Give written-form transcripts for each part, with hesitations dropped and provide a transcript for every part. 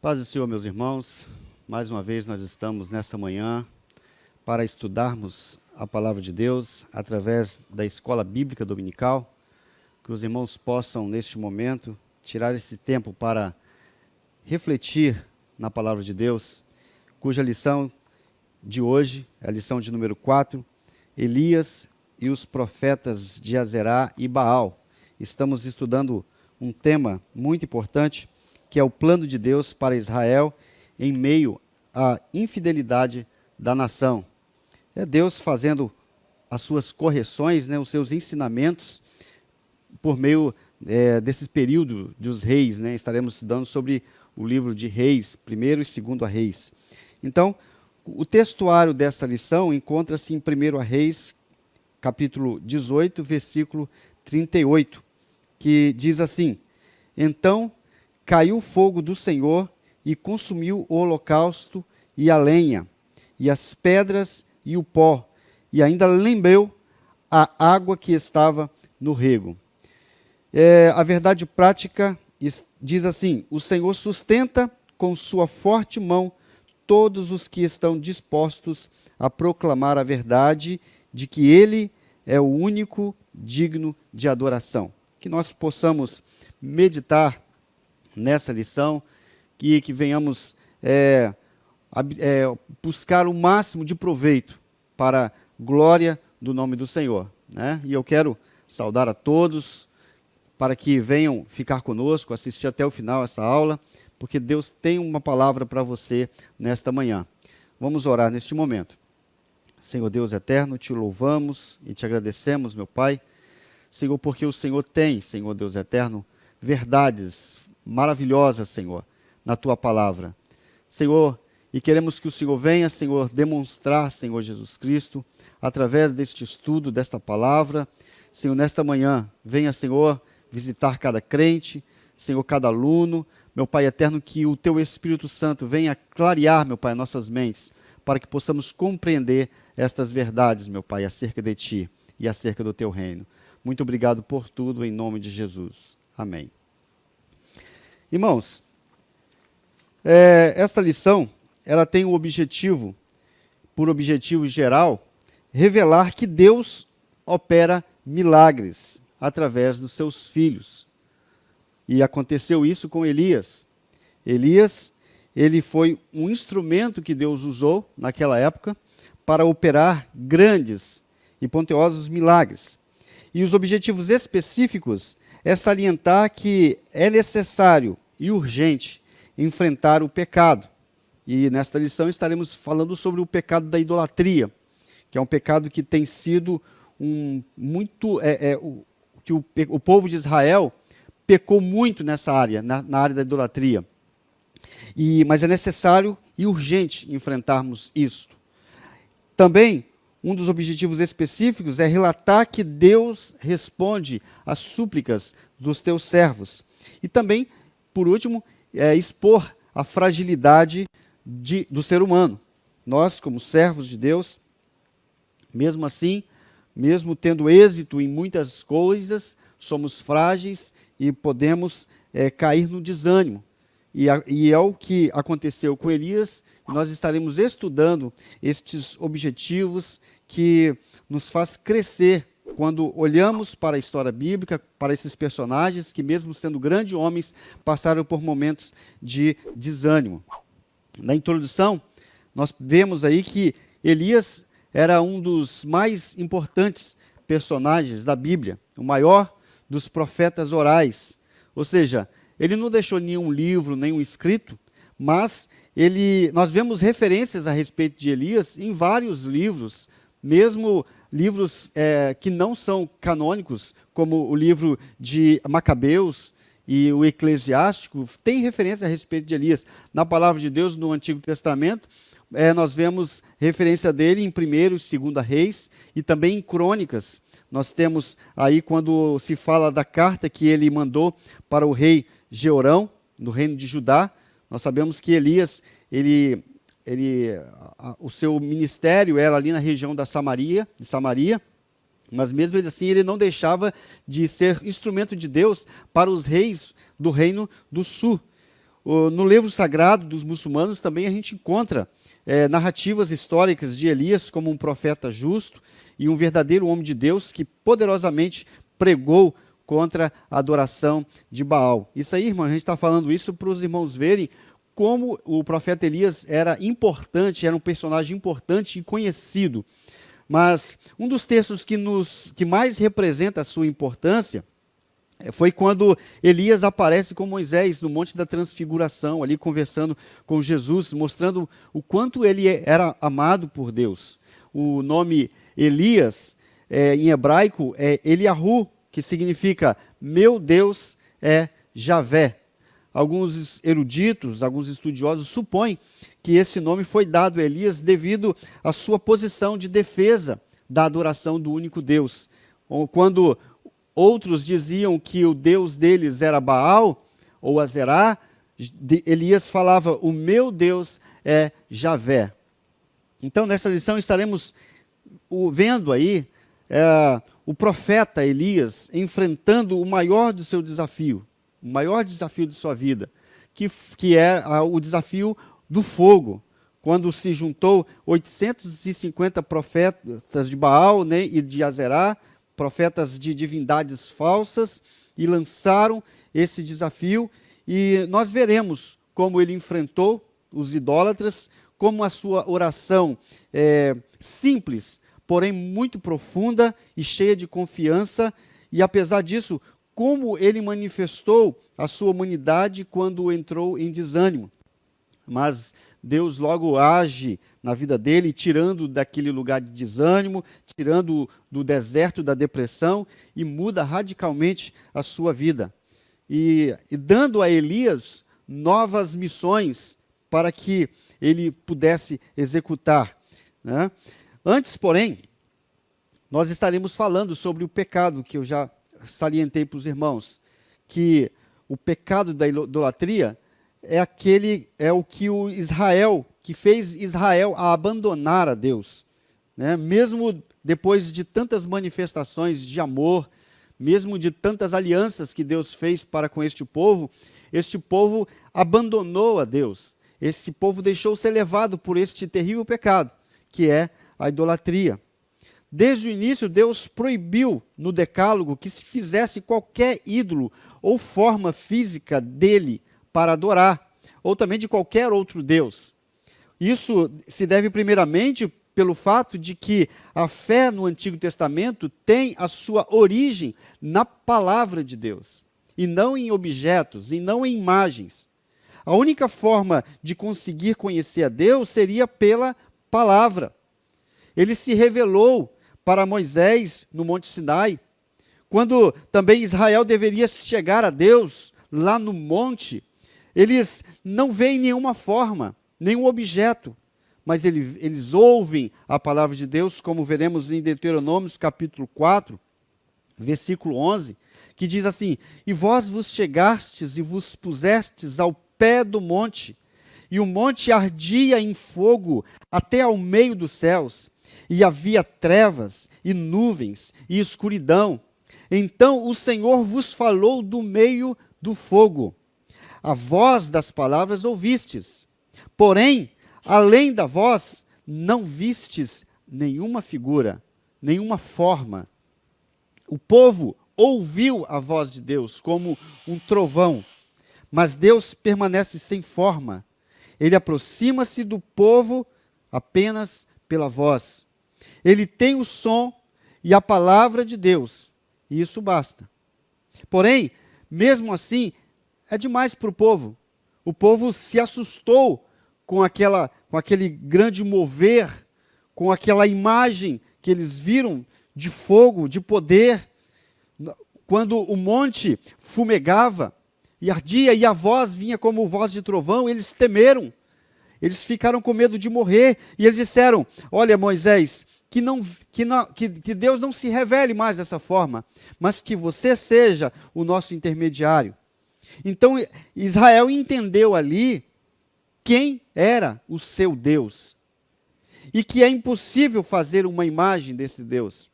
Paz do Senhor, meus irmãos. Mais uma vez nós estamos nessa manhã para estudarmos a palavra de Deus através da escola bíblica dominical. Que os irmãos possam, neste momento, tirar esse tempo para refletir na palavra de Deus, cuja lição de hoje é a lição de número 4, Elias e os profetas de Azerá e Baal. Estamos estudando um tema muito importante, que é o plano de Deus para Israel em meio à infidelidade da nação. É Deus fazendo as suas correções, os seus ensinamentos, por meio desse período dos reis. Estaremos estudando sobre o livro de Reis, 1º e 2º Reis. Então, o textuário dessa lição encontra-se em 1º Reis, capítulo 18, versículo 38, que diz assim: Então caiu o fogo do Senhor e consumiu o holocausto e a lenha, e as pedras e o pó, e ainda lambeu a água que estava no rego. A verdade prática diz assim: o Senhor sustenta com sua forte mão todos os que estão dispostos a proclamar a verdade de que Ele é o único digno de adoração. Que nós possamos meditar nessa lição e que venhamos buscar o máximo de proveito para a glória do nome do Senhor. E eu quero saudar a todos para que venham ficar conosco, assistir até o final essa aula, porque Deus tem uma palavra para você nesta manhã. Vamos orar neste momento. Senhor Deus eterno, te louvamos e te agradecemos, meu Pai, Senhor, porque o Senhor tem, Senhor Deus eterno, verdades maravilhosas, Senhor, na tua palavra. Senhor, e queremos que o Senhor venha, Senhor, demonstrar, Senhor Jesus Cristo, através deste estudo, desta palavra. Senhor, nesta manhã, venha, Senhor, visitar cada crente, Senhor, cada aluno. Meu Pai eterno, que o teu Espírito Santo venha clarear, meu Pai, nossas mentes, para que possamos compreender estas verdades, meu Pai, acerca de ti e acerca do teu reino. Muito obrigado por tudo, em nome de Jesus. Amém. Irmãos, esta lição, ela tem o objetivo, por objetivo geral, revelar que Deus opera milagres através dos seus filhos. E aconteceu isso com Elias. Elias, ele foi um instrumento que Deus usou naquela época para operar grandes e pontuosos milagres. E os objetivos específicos é salientar que é necessário e urgente enfrentar o pecado. E nesta lição estaremos falando sobre o pecado da idolatria, que é um pecado que tem sido que o povo de Israel pecou muito nessa área, na área da idolatria. Mas é necessário e urgente enfrentarmos isso. Também, um dos objetivos específicos é relatar que Deus responde às súplicas dos teus servos. E também, por último, expor a fragilidade do ser humano. Nós, como servos de Deus, mesmo assim, mesmo tendo êxito em muitas coisas, somos frágeis e podemos cair no desânimo. E é o que aconteceu com Elias. Nós estaremos estudando estes objetivos que nos faz crescer quando olhamos para a história bíblica, para esses personagens que, mesmo sendo grandes homens, passaram por momentos de desânimo. Na introdução, nós vemos aí que Elias era um dos mais importantes personagens da Bíblia, o maior dos profetas orais. Ou seja, ele não deixou nenhum livro, nenhum escrito, mas nós vemos referências a respeito de Elias em vários livros, mesmo livros que não são canônicos, como o livro de Macabeus e o Eclesiástico, tem referência a respeito de Elias. Na palavra de Deus, no Antigo Testamento, nós vemos referência dele em 1º e 2º Reis e também em Crônicas. Nós temos aí quando se fala da carta que ele mandou para o rei Jeorão, no reino de Judá. Nós sabemos que Elias, o seu ministério era ali na região de Samaria, mas mesmo assim ele não deixava de ser instrumento de Deus para os reis do reino do sul. No livro sagrado dos muçulmanos também a gente encontra narrativas históricas de Elias como um profeta justo e um verdadeiro homem de Deus que poderosamente pregou contra a adoração de Baal. Isso aí, irmão, a gente está falando isso para os irmãos verem como o profeta Elias era importante, era um personagem importante e conhecido. Mas um dos textos que mais representa a sua importância foi quando Elias aparece com Moisés no Monte da Transfiguração, ali conversando com Jesus, mostrando o quanto ele era amado por Deus. O nome Elias, em hebraico, é Eliahu, que significa meu Deus é Javé. Alguns eruditos, alguns estudiosos supõem que esse nome foi dado a Elias devido à sua posição de defesa da adoração do único Deus. Quando outros diziam que o Deus deles era Baal ou Azerá, Elias falava, o meu Deus é Javé. Então, nessa lição estaremos vendo aí o profeta Elias enfrentando o maior do seu desafio, o maior desafio de sua vida, que é o desafio do fogo, quando se juntou 850 profetas de Baal, né, e de Azerá, profetas de divindades falsas, e lançaram esse desafio, e nós veremos como ele enfrentou os idólatras, como a sua oração simples, porém muito profunda e cheia de confiança, e apesar disso, como ele manifestou a sua humanidade quando entrou em desânimo. Mas Deus logo age na vida dele, tirando daquele lugar de desânimo, tirando do deserto da depressão, e muda radicalmente a sua vida. E dando a Elias novas missões para que ele pudesse executar, né? Antes, porém, nós estaremos falando sobre o pecado que eu já salientei para os irmãos, que o pecado da idolatria é o que que fez Israel a abandonar a Deus, né? Mesmo depois de tantas manifestações de amor, mesmo de tantas alianças que Deus fez para com este povo abandonou a Deus. Esse povo deixou ser levado por este terrível pecado, que é a idolatria. Desde o início, Deus proibiu no decálogo que se fizesse qualquer ídolo ou forma física dele para adorar, ou também de qualquer outro Deus. Isso se deve primeiramente pelo fato de que a fé no Antigo Testamento tem a sua origem na palavra de Deus, e não em objetos, e não em imagens. A única forma de conseguir conhecer a Deus seria pela palavra. Ele se revelou para Moisés no Monte Sinai, quando também Israel deveria chegar a Deus lá no monte. Eles não veem nenhuma forma, nenhum objeto, mas eles ouvem a palavra de Deus, como veremos em Deuteronômio capítulo 4, versículo 11, que diz assim: e vós vos chegastes e vos pusestes ao pé do monte, e o monte ardia em fogo até ao meio dos céus, e havia trevas, e nuvens, e escuridão. Então o Senhor vos falou do meio do fogo. A voz das palavras ouvistes, porém, além da voz, não vistes nenhuma figura, nenhuma forma. O povo ouviu a voz de Deus como um trovão, mas Deus permanece sem forma. Ele aproxima-se do povo apenas pela voz. Ele tem o som e a palavra de Deus, e isso basta. Porém, mesmo assim, é demais para o povo. O povo se assustou com aquele grande mover, com aquela imagem que eles viram de fogo, de poder, quando o monte fumegava e ardia e a voz vinha como voz de trovão. Eles temeram, eles ficaram com medo de morrer, e eles disseram: olha, Moisés, que Deus não se revele mais dessa forma, mas que você seja o nosso intermediário. Então Israel entendeu ali quem era o seu Deus, e que é impossível fazer uma imagem desse Deus.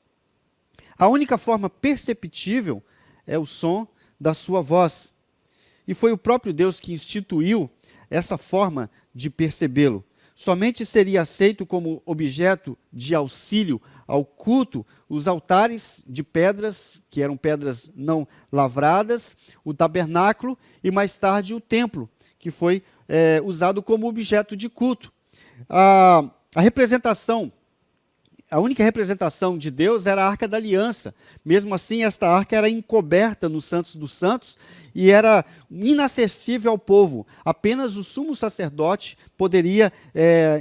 A única forma perceptível é o som da sua voz. e foi o próprio Deus que instituiu essa forma de percebê-lo. Somente seria aceito como objeto de auxílio ao culto os altares de pedras, que eram pedras não lavradas, o tabernáculo e mais tarde o templo, que foi usado como objeto de culto. A representação, a única representação de Deus era a Arca da Aliança. Mesmo assim, esta arca era encoberta no Santos dos Santos e era inacessível ao povo. Apenas o sumo sacerdote poderia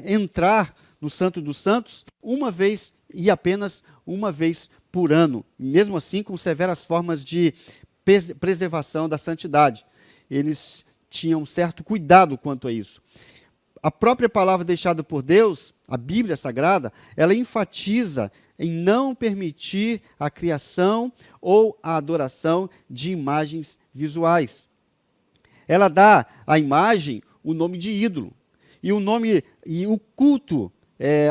entrar no Santo dos Santos uma vez e apenas uma vez por ano. Mesmo assim, com severas formas de preservação da santidade. Eles tinham certo cuidado quanto a isso. A própria palavra deixada por Deus, a Bíblia Sagrada, ela enfatiza em não permitir a criação ou a adoração de imagens visuais. Ela dá à imagem o nome de ídolo. E o culto,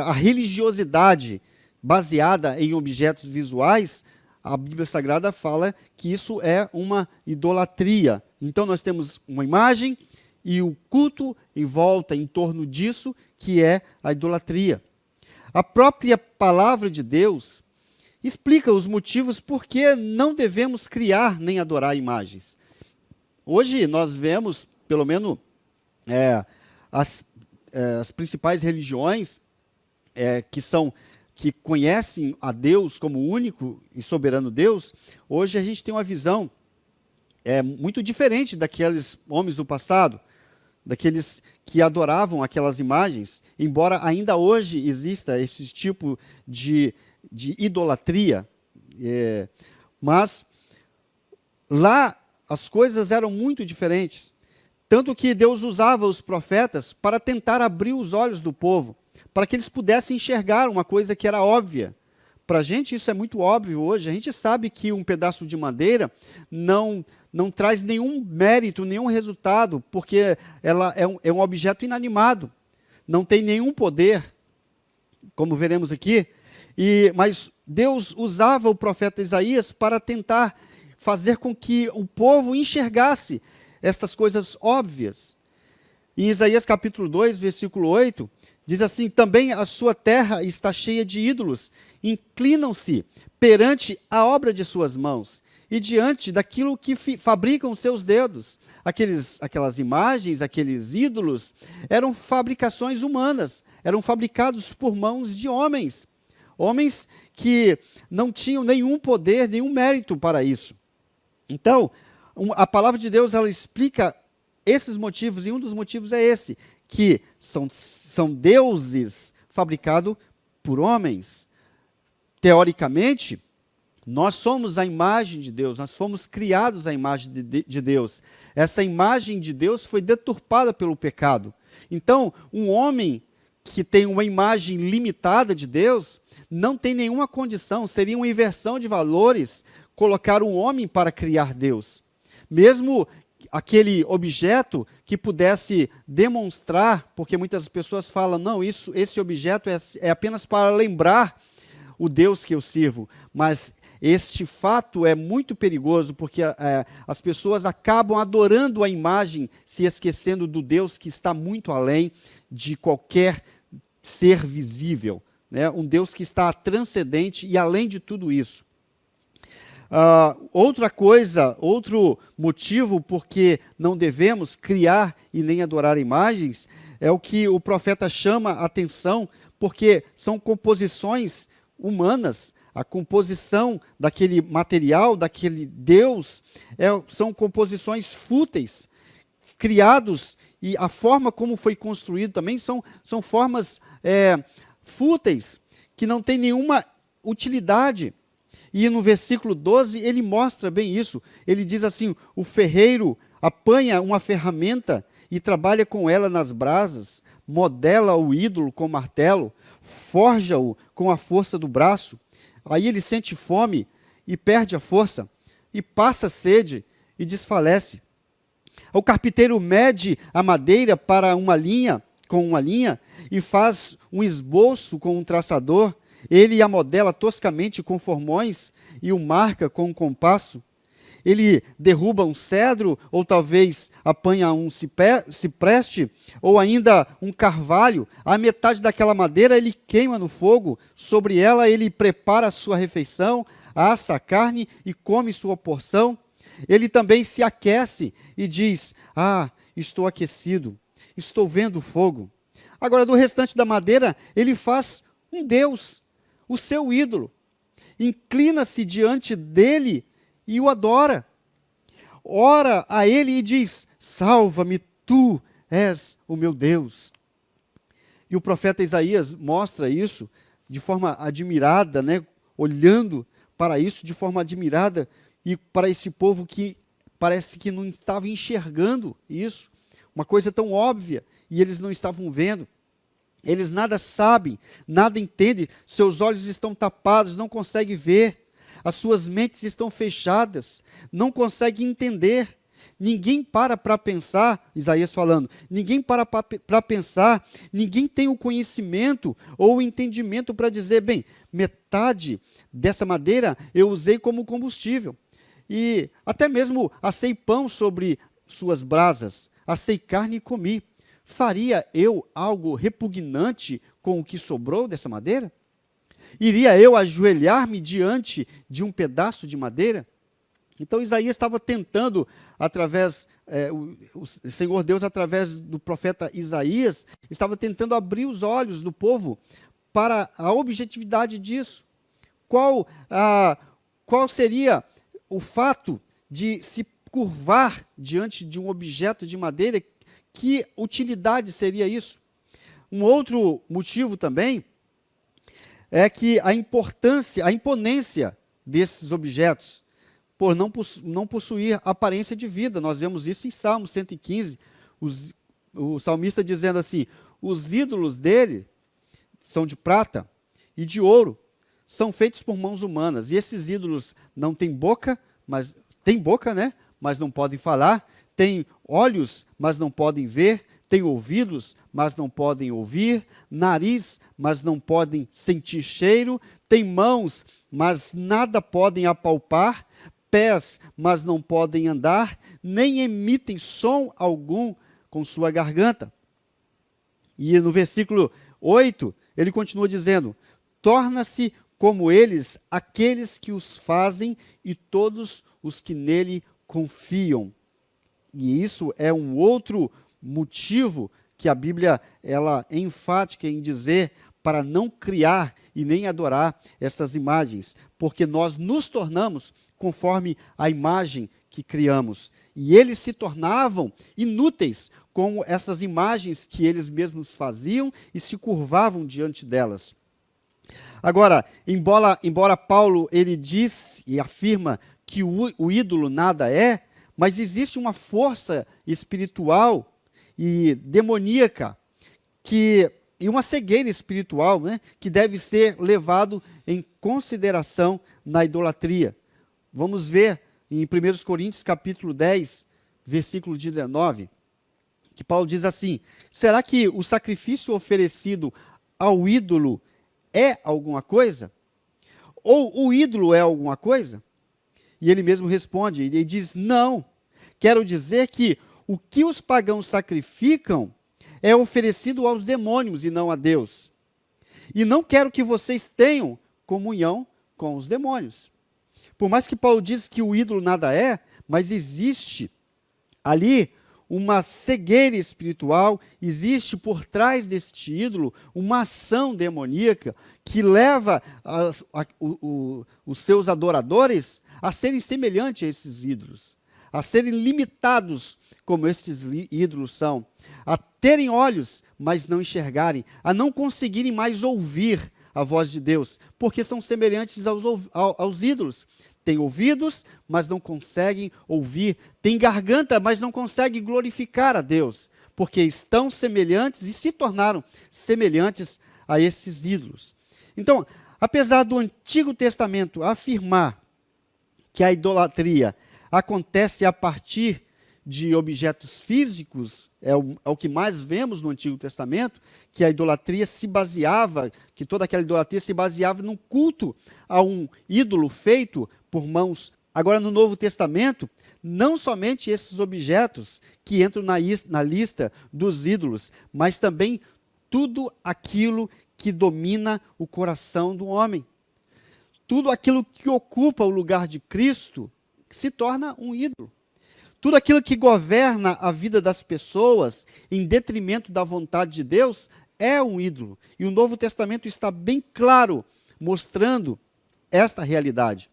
a religiosidade baseada em objetos visuais, a Bíblia Sagrada fala que isso é uma idolatria. Então nós temos uma imagem e o culto em volta, em torno disso, que é a idolatria. A própria palavra de Deus explica os motivos por que não devemos criar nem adorar imagens. Hoje nós vemos, pelo menos, as principais religiões que conhecem a Deus como único e soberano Deus. Hoje a gente tem uma visão muito diferente daqueles homens do passado, daqueles que adoravam aquelas imagens, embora ainda hoje exista esse tipo de idolatria, mas lá as coisas eram muito diferentes, tanto que Deus usava os profetas para tentar abrir os olhos do povo, para que eles pudessem enxergar uma coisa que era óbvia. Para a gente isso é muito óbvio hoje, a gente sabe que um pedaço de madeira não traz nenhum mérito, nenhum resultado, porque ela é um objeto inanimado, não tem nenhum poder, como veremos aqui. Mas Deus usava o profeta Isaías para tentar fazer com que o povo enxergasse estas coisas óbvias. Em Isaías capítulo 2, versículo 8, diz assim: também a sua terra está cheia de ídolos, inclinam-se perante a obra de suas mãos, e diante daquilo que fabricam seus dedos. Aquelas imagens, aqueles ídolos, eram fabricações humanas, eram fabricados por mãos de homens. Homens que não tinham nenhum poder, nenhum mérito para isso. Então, a palavra de Deus, ela explica esses motivos, e um dos motivos é esse, que são deuses fabricados por homens. Teoricamente, nós somos a imagem de Deus, nós fomos criados à imagem de Deus. Essa imagem de Deus foi deturpada pelo pecado. Então, um homem que tem uma imagem limitada de Deus, não tem nenhuma condição, seria uma inversão de valores, colocar um homem para criar Deus. Mesmo aquele objeto que pudesse demonstrar, porque muitas pessoas falam, não, esse objeto é apenas para lembrar o Deus que eu sirvo, mas este fato é muito perigoso, porque as pessoas acabam adorando a imagem, se esquecendo do Deus que está muito além de qualquer ser visível, né? Um Deus que está transcendente e além de tudo isso. Outro motivo por que não devemos criar e nem adorar imagens é o que o profeta chama a atenção, porque são composições humanas. A composição daquele material, daquele Deus, são composições fúteis, criados, e a forma como foi construído também são formas fúteis, que não têm nenhuma utilidade. E no versículo 12, ele mostra bem isso. Ele diz assim: o ferreiro apanha uma ferramenta e trabalha com ela nas brasas, modela o ídolo com martelo, forja-o com a força do braço. Aí ele sente fome e perde a força, e passa sede e desfalece. O carpinteiro mede a madeira com uma linha, e faz um esboço com um traçador. Ele a modela toscamente com formões e o marca com um compasso. ele derruba um cedro, ou talvez apanha um cipreste, ou ainda um carvalho. A metade daquela madeira ele queima no fogo, sobre ela ele prepara a sua refeição, assa a carne e come sua porção. Ele também se aquece e diz: ah, estou aquecido, estou vendo fogo. Agora, do restante da madeira, ele faz um Deus, o seu ídolo. Inclina-se diante dele e o adora. Ora a ele e diz: salva-me, tu és o meu Deus. E o profeta Isaías mostra isso de forma admirada, né? Olhando para isso de forma admirada, e para esse povo que parece que não estava enxergando isso, uma coisa tão óbvia, e eles não estavam vendo. Eles nada sabem, nada entendem, seus olhos estão tapados, não conseguem ver, as suas mentes estão fechadas, não conseguem entender. Ninguém para pensar, Isaías falando, ninguém para pensar, ninguém tem o conhecimento ou o entendimento para dizer, bem, metade dessa madeira eu usei como combustível, e até mesmo assei pão sobre suas brasas, assei carne e comi. Faria eu algo repugnante com o que sobrou dessa madeira? Iria eu ajoelhar-me diante de um pedaço de madeira? Então Isaías estava tentando, o Senhor Deus, através do profeta Isaías, estava tentando abrir os olhos do povo para a objetividade disso. Qual seria o fato de se curvar diante de um objeto de madeira? Que utilidade seria isso? Um outro motivo também é que a imponência desses objetos, por não possuir aparência de vida. Nós vemos isso em Salmo 115, o salmista dizendo assim: os ídolos dele são de prata e de ouro, são feitos por mãos humanas, e esses ídolos não têm boca, mas têm boca, né? Mas não podem falar, têm olhos, mas não podem ver, têm ouvidos, mas não podem ouvir, nariz, mas não podem sentir cheiro, têm mãos, mas nada podem apalpar, pés, mas não podem andar, nem emitem som algum com sua garganta. E no versículo 8, ele continua dizendo: torna-se como eles aqueles que os fazem e todos os que nele confiam. E isso é um outro motivo que a Bíblia ela é enfática em dizer para não criar e nem adorar essas imagens, porque nós nos tornamos conforme a imagem que criamos. E eles se tornavam inúteis com essas imagens que eles mesmos faziam e se curvavam diante delas. Agora, embora Paulo ele diz e afirma que o ídolo nada é, mas existe uma força espiritual e demoníaca e uma cegueira espiritual, né, que deve ser levado em consideração na idolatria. Vamos ver em 1 Coríntios capítulo 10, versículo 19, que Paulo diz assim: será que o sacrifício oferecido ao ídolo é alguma coisa? Ou o ídolo é alguma coisa? E ele mesmo responde, ele diz: não, quero dizer que o que os pagãos sacrificam é oferecido aos demônios e não a Deus. E não quero que vocês tenham comunhão com os demônios. Por mais que Paulo diz que o ídolo nada é, mas existe ali uma cegueira espiritual, existe por trás deste ídolo uma ação demoníaca que leva os seus adoradores a serem semelhantes a esses ídolos, a serem limitados como estes ídolos são, a terem olhos, mas não enxergarem, a não conseguirem mais ouvir a voz de Deus, porque são semelhantes aos ídolos. Têm ouvidos, mas não conseguem ouvir. Têm garganta, mas não conseguem glorificar a Deus, porque estão semelhantes e se tornaram semelhantes a esses ídolos. Então, apesar do Antigo Testamento afirmar que a idolatria acontece a partir de objetos físicos, é o que mais vemos no Antigo Testamento, que a idolatria se baseava, que toda aquela idolatria se baseava num culto a um ídolo feito por mãos Agora, no Novo Testamento, não somente esses objetos que entram na lista dos ídolos, mas também tudo aquilo que domina o coração do homem. Tudo aquilo que ocupa o lugar de Cristo se torna um ídolo. Tudo aquilo que governa a vida das pessoas em detrimento da vontade de Deus é um ídolo. E o Novo Testamento está bem claro mostrando esta realidade.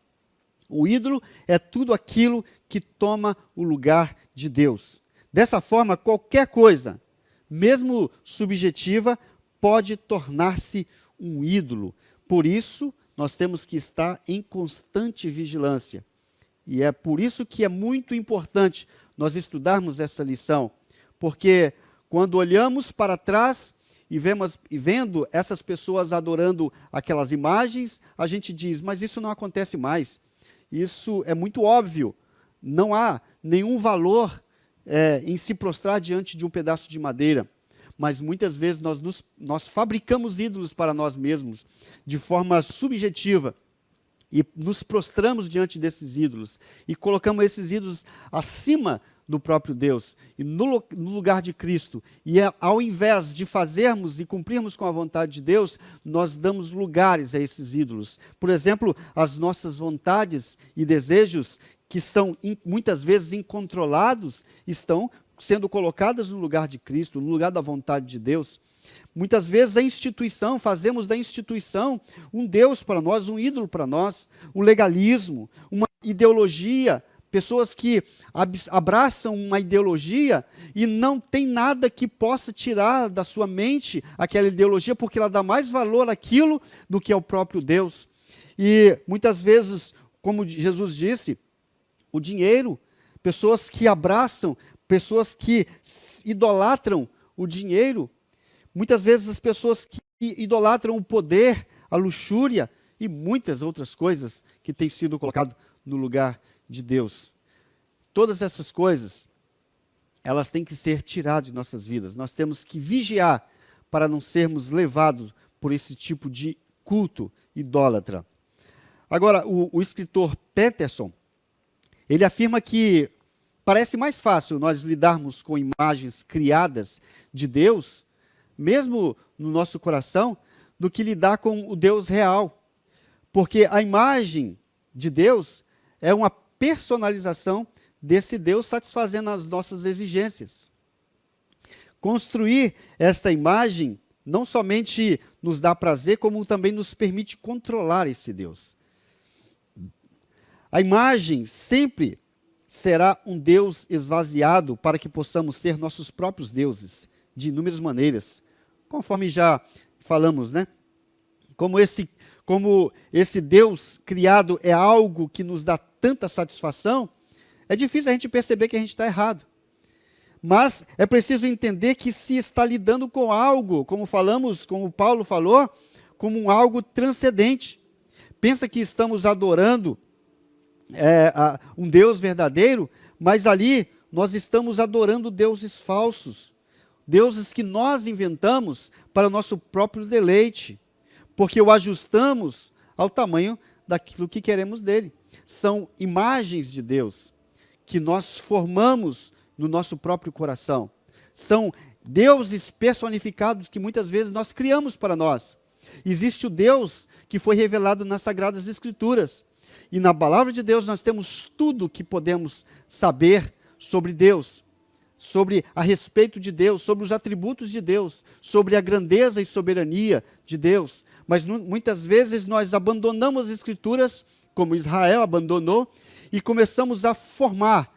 O ídolo é tudo aquilo que toma o lugar de Deus. Dessa forma, qualquer coisa, mesmo subjetiva, pode tornar-se um ídolo. Por isso, nós temos que estar em constante vigilância. E é por isso que é muito importante nós estudarmos essa lição. Porque quando olhamos para trás e vendo essas pessoas adorando aquelas imagens, a gente diz, mas isso não acontece mais. Isso é muito óbvio. Não há nenhum valor em se prostrar diante de um pedaço de madeira. Mas muitas vezes nós fabricamos ídolos para nós mesmos de forma subjetiva e nos prostramos diante desses ídolos e colocamos esses ídolos acima do próprio Deus e no lugar de Cristo. E ao invés de fazermos e cumprirmos com a vontade de Deus, nós damos lugares a esses ídolos. Por exemplo, as nossas vontades e desejos, que são muitas vezes incontrolados, estão sendo colocadas no lugar de Cristo, no lugar da vontade de Deus. Muitas vezes fazemos da instituição um Deus para nós, um ídolo para nós, um legalismo, uma ideologia. Pessoas que abraçam uma ideologia e não tem nada que possa tirar da sua mente aquela ideologia, porque ela dá mais valor àquilo do que ao próprio Deus. E muitas vezes, como Jesus disse, o dinheiro, pessoas que abraçam, pessoas que idolatram o dinheiro, muitas vezes as pessoas que idolatram o poder, a luxúria e muitas outras coisas que têm sido colocadas no lugar de Deus. Todas essas coisas, elas têm que ser tiradas de nossas vidas. Nós temos que vigiar para não sermos levados por esse tipo de culto idólatra. Agora, o escritor Peterson, ele afirma que parece mais fácil nós lidarmos com imagens criadas de Deus, mesmo no nosso coração, do que lidar com o Deus real. Porque a imagem de Deus é uma personalização desse Deus satisfazendo as nossas exigências. Construir esta imagem não somente nos dá prazer, como também nos permite controlar esse Deus. A imagem sempre será um Deus esvaziado para que possamos ser nossos próprios deuses, de inúmeras maneiras. Conforme já falamos, né? Como esse Deus criado é algo que nos dá tanta satisfação, é difícil a gente perceber que a gente está errado. Mas é preciso entender que se está lidando com algo, como Paulo falou, como um algo transcendente. Pensa que estamos adorando um Deus verdadeiro, mas ali nós estamos adorando deuses falsos, deuses que nós inventamos para o nosso próprio deleite, porque o ajustamos ao tamanho daquilo que queremos dele. São imagens de Deus que nós formamos no nosso próprio coração. São deuses personificados que muitas vezes nós criamos para nós. Existe o Deus que foi revelado nas Sagradas Escrituras. E na palavra de Deus nós temos tudo que podemos saber sobre Deus, sobre a respeito de Deus, sobre os atributos de Deus, sobre a grandeza e soberania de Deus. Mas muitas vezes nós abandonamos as Escrituras, como Israel abandonou, e começamos a formar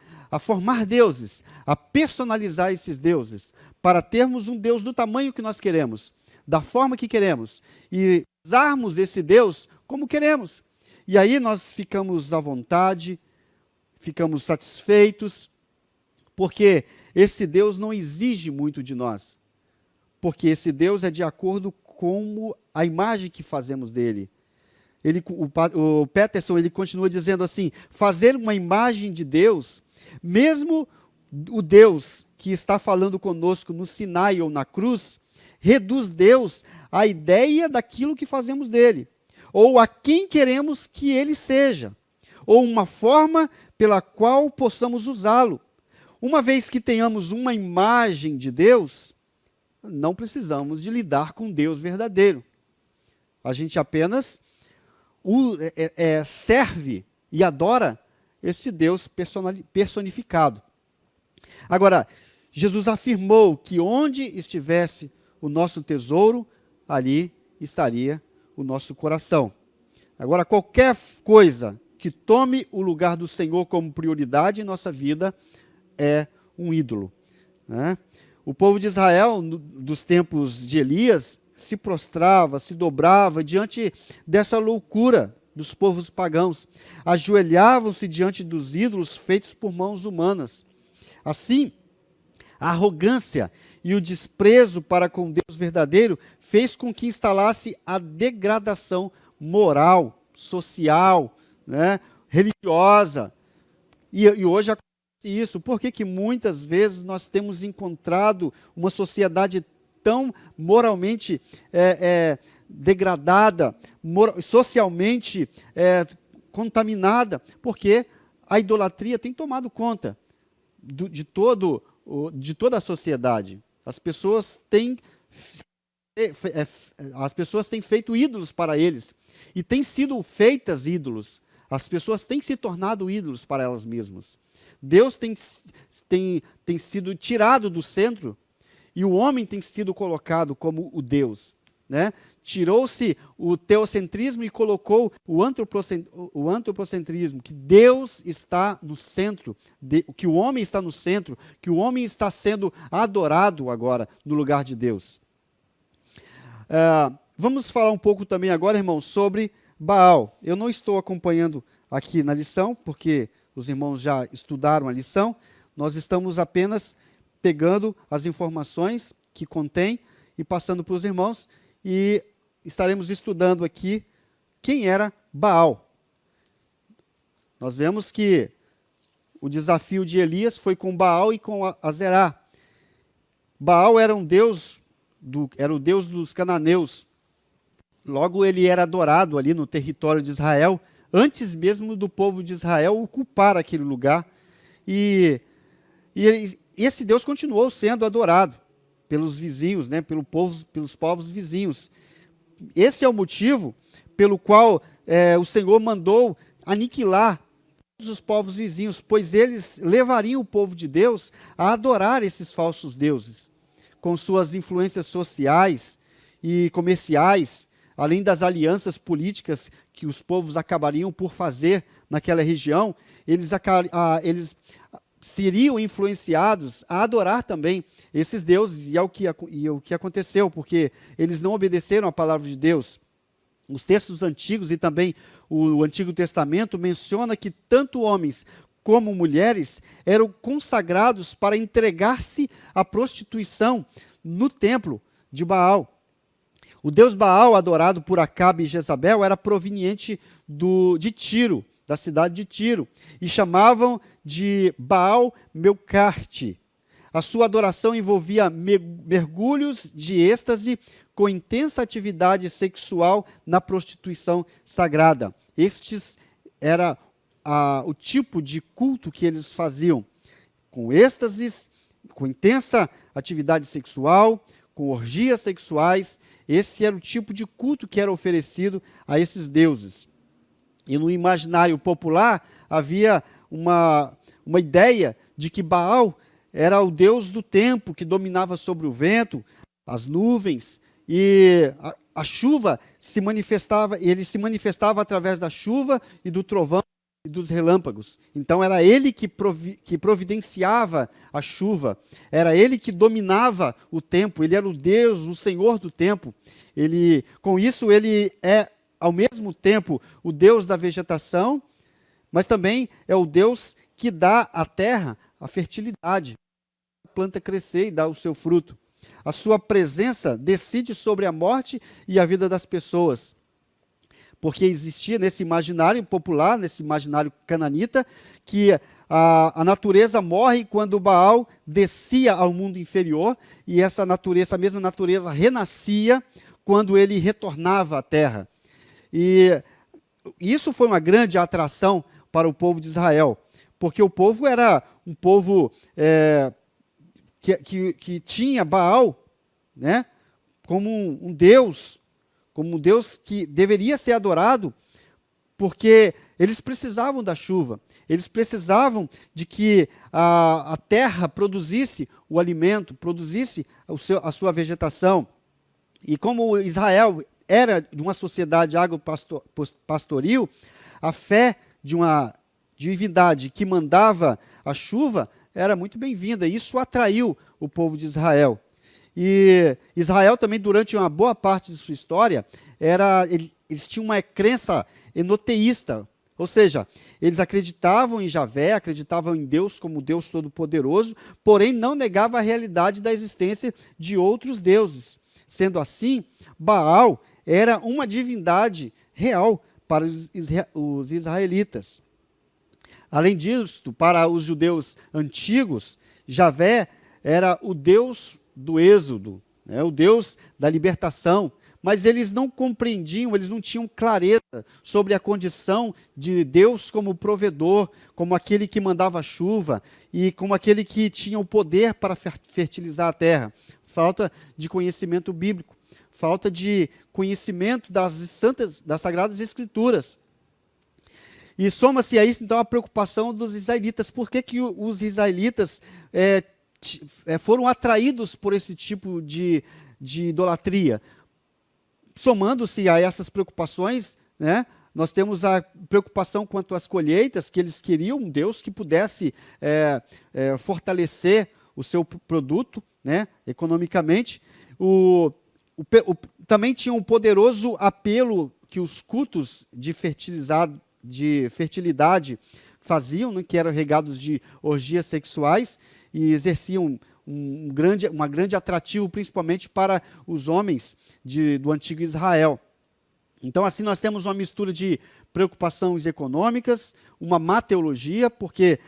deuses, a personalizar esses deuses, para termos um Deus do tamanho que nós queremos, da forma que queremos, e usarmos esse Deus como queremos. E aí nós ficamos à vontade, ficamos satisfeitos, porque esse Deus não exige muito de nós, porque esse Deus é de acordo com a imagem que fazemos dele. O Peterson ele continua dizendo assim, fazer uma imagem de Deus, mesmo o Deus que está falando conosco no Sinai ou na cruz, reduz Deus à ideia daquilo que fazemos dele, ou a quem queremos que ele seja, ou uma forma pela qual possamos usá-lo. Uma vez que tenhamos uma imagem de Deus, não precisamos de lidar com Deus verdadeiro. A gente apenas serve e adora este Deus personificado. Agora, Jesus afirmou que onde estivesse o nosso tesouro, ali estaria o nosso coração. Agora, qualquer coisa que tome o lugar do Senhor como prioridade em nossa vida é um ídolo, né? O povo de Israel, dos tempos de Elias, se prostrava, se dobrava diante dessa loucura dos povos pagãos. Ajoelhavam-se diante dos ídolos feitos por mãos humanas. Assim, a arrogância e o desprezo para com Deus verdadeiro fez com que instalasse a degradação moral, social, né, religiosa. E hoje acontece isso. Por que muitas vezes nós temos encontrado uma sociedade tão moralmente degradada, socialmente contaminada? Porque a idolatria tem tomado conta de toda a sociedade. As pessoas têm feito ídolos para eles. E têm sido feitas ídolos. As pessoas têm se tornado ídolos para elas mesmas. Deus tem sido tirado do centro e o homem tem sido colocado como o Deus, né? Tirou-se o teocentrismo e colocou o antropocentrismo, que Deus está no centro, que o homem está no centro, que o homem está sendo adorado agora no lugar de Deus. Vamos falar um pouco também agora, irmãos, sobre Baal. Eu não estou acompanhando aqui na lição, porque os irmãos já estudaram a lição. Nós estamos apenas pegando as informações que contém e passando para os irmãos, e estaremos estudando aqui quem era Baal. Nós vemos que o desafio de Elias foi com Baal e com Azerá. Baal era o deus dos cananeus. Logo, ele era adorado ali no território de Israel, antes mesmo do povo de Israel ocupar aquele lugar. E esse Deus continuou sendo adorado pelos vizinhos, né, pelos povos vizinhos. Esse é o motivo pelo qual o Senhor mandou aniquilar todos os povos vizinhos, pois eles levariam o povo de Deus a adorar esses falsos deuses, com suas influências sociais e comerciais, além das alianças políticas que os povos acabariam por fazer naquela região. Eles seriam influenciados a adorar também esses deuses, e é o que aconteceu, porque eles não obedeceram à palavra de Deus. Os textos antigos e também o Antigo Testamento menciona que tanto homens como mulheres eram consagrados para entregar-se à prostituição no templo de Baal. O deus Baal, adorado por Acabe e Jezabel, era proveniente de Tiro, da cidade de Tiro, e chamavam de Baal Melcarte. A sua adoração envolvia mergulhos de êxtase com intensa atividade sexual na prostituição sagrada. Estes era o tipo de culto que eles faziam, com êxtases, com intensa atividade sexual, com orgias sexuais. Esse era o tipo de culto que era oferecido a esses deuses. E no imaginário popular havia uma ideia de que Baal era o deus do tempo, que dominava sobre o vento, as nuvens, e a chuva ele se manifestava através da chuva e do trovão e dos relâmpagos. Então era ele que providenciava a chuva, era ele que dominava o tempo, ele era o Deus, o Senhor do tempo. Com isso, ele é, ao mesmo tempo, o Deus da vegetação, mas também é o Deus que dá à terra a fertilidade, a planta crescer e dar o seu fruto. A sua presença decide sobre a morte e a vida das pessoas. Porque existia nesse imaginário popular, nesse imaginário cananita, que a natureza morre quando Baal descia ao mundo inferior, e essa mesma natureza renascia quando ele retornava à terra. E isso foi uma grande atração para o povo de Israel, porque o povo era um povo que tinha Baal, né, como um Deus que deveria ser adorado, porque eles precisavam da chuva, eles precisavam de que a terra produzisse o alimento, produzisse a sua vegetação. E como Israel era de uma sociedade agropastoril, a fé de uma divindade que mandava a chuva era muito bem-vinda. Isso atraiu o povo de Israel. E Israel também, durante uma boa parte de sua história, eles tinham uma crença enoteísta, ou seja, eles acreditavam em Javé, acreditavam em Deus como Deus Todo-Poderoso, porém não negavam a realidade da existência de outros deuses. Sendo assim, Baal era uma divindade real para os israelitas. Além disso, para os judeus antigos, Javé era o Deus do êxodo, o Deus da libertação, mas eles não compreendiam, eles não tinham clareza sobre a condição de Deus como provedor, como aquele que mandava chuva e como aquele que tinha o poder para fertilizar a terra. Falta de conhecimento bíblico, falta de conhecimento das Sagradas Escrituras. E soma-se a isso, então, a preocupação dos israelitas. Por que os israelitas foram atraídos por esse tipo de idolatria? Somando-se a essas preocupações, né, nós temos a preocupação quanto às colheitas, que eles queriam um Deus que pudesse fortalecer o seu produto, né, economicamente. Também tinha um poderoso apelo que os cultos de fertilidade faziam, né, que eram regados de orgias sexuais e exerciam um grande atrativo, principalmente para os homens do antigo Israel. Então, assim, nós temos uma mistura de preocupações econômicas, uma má teologia, porque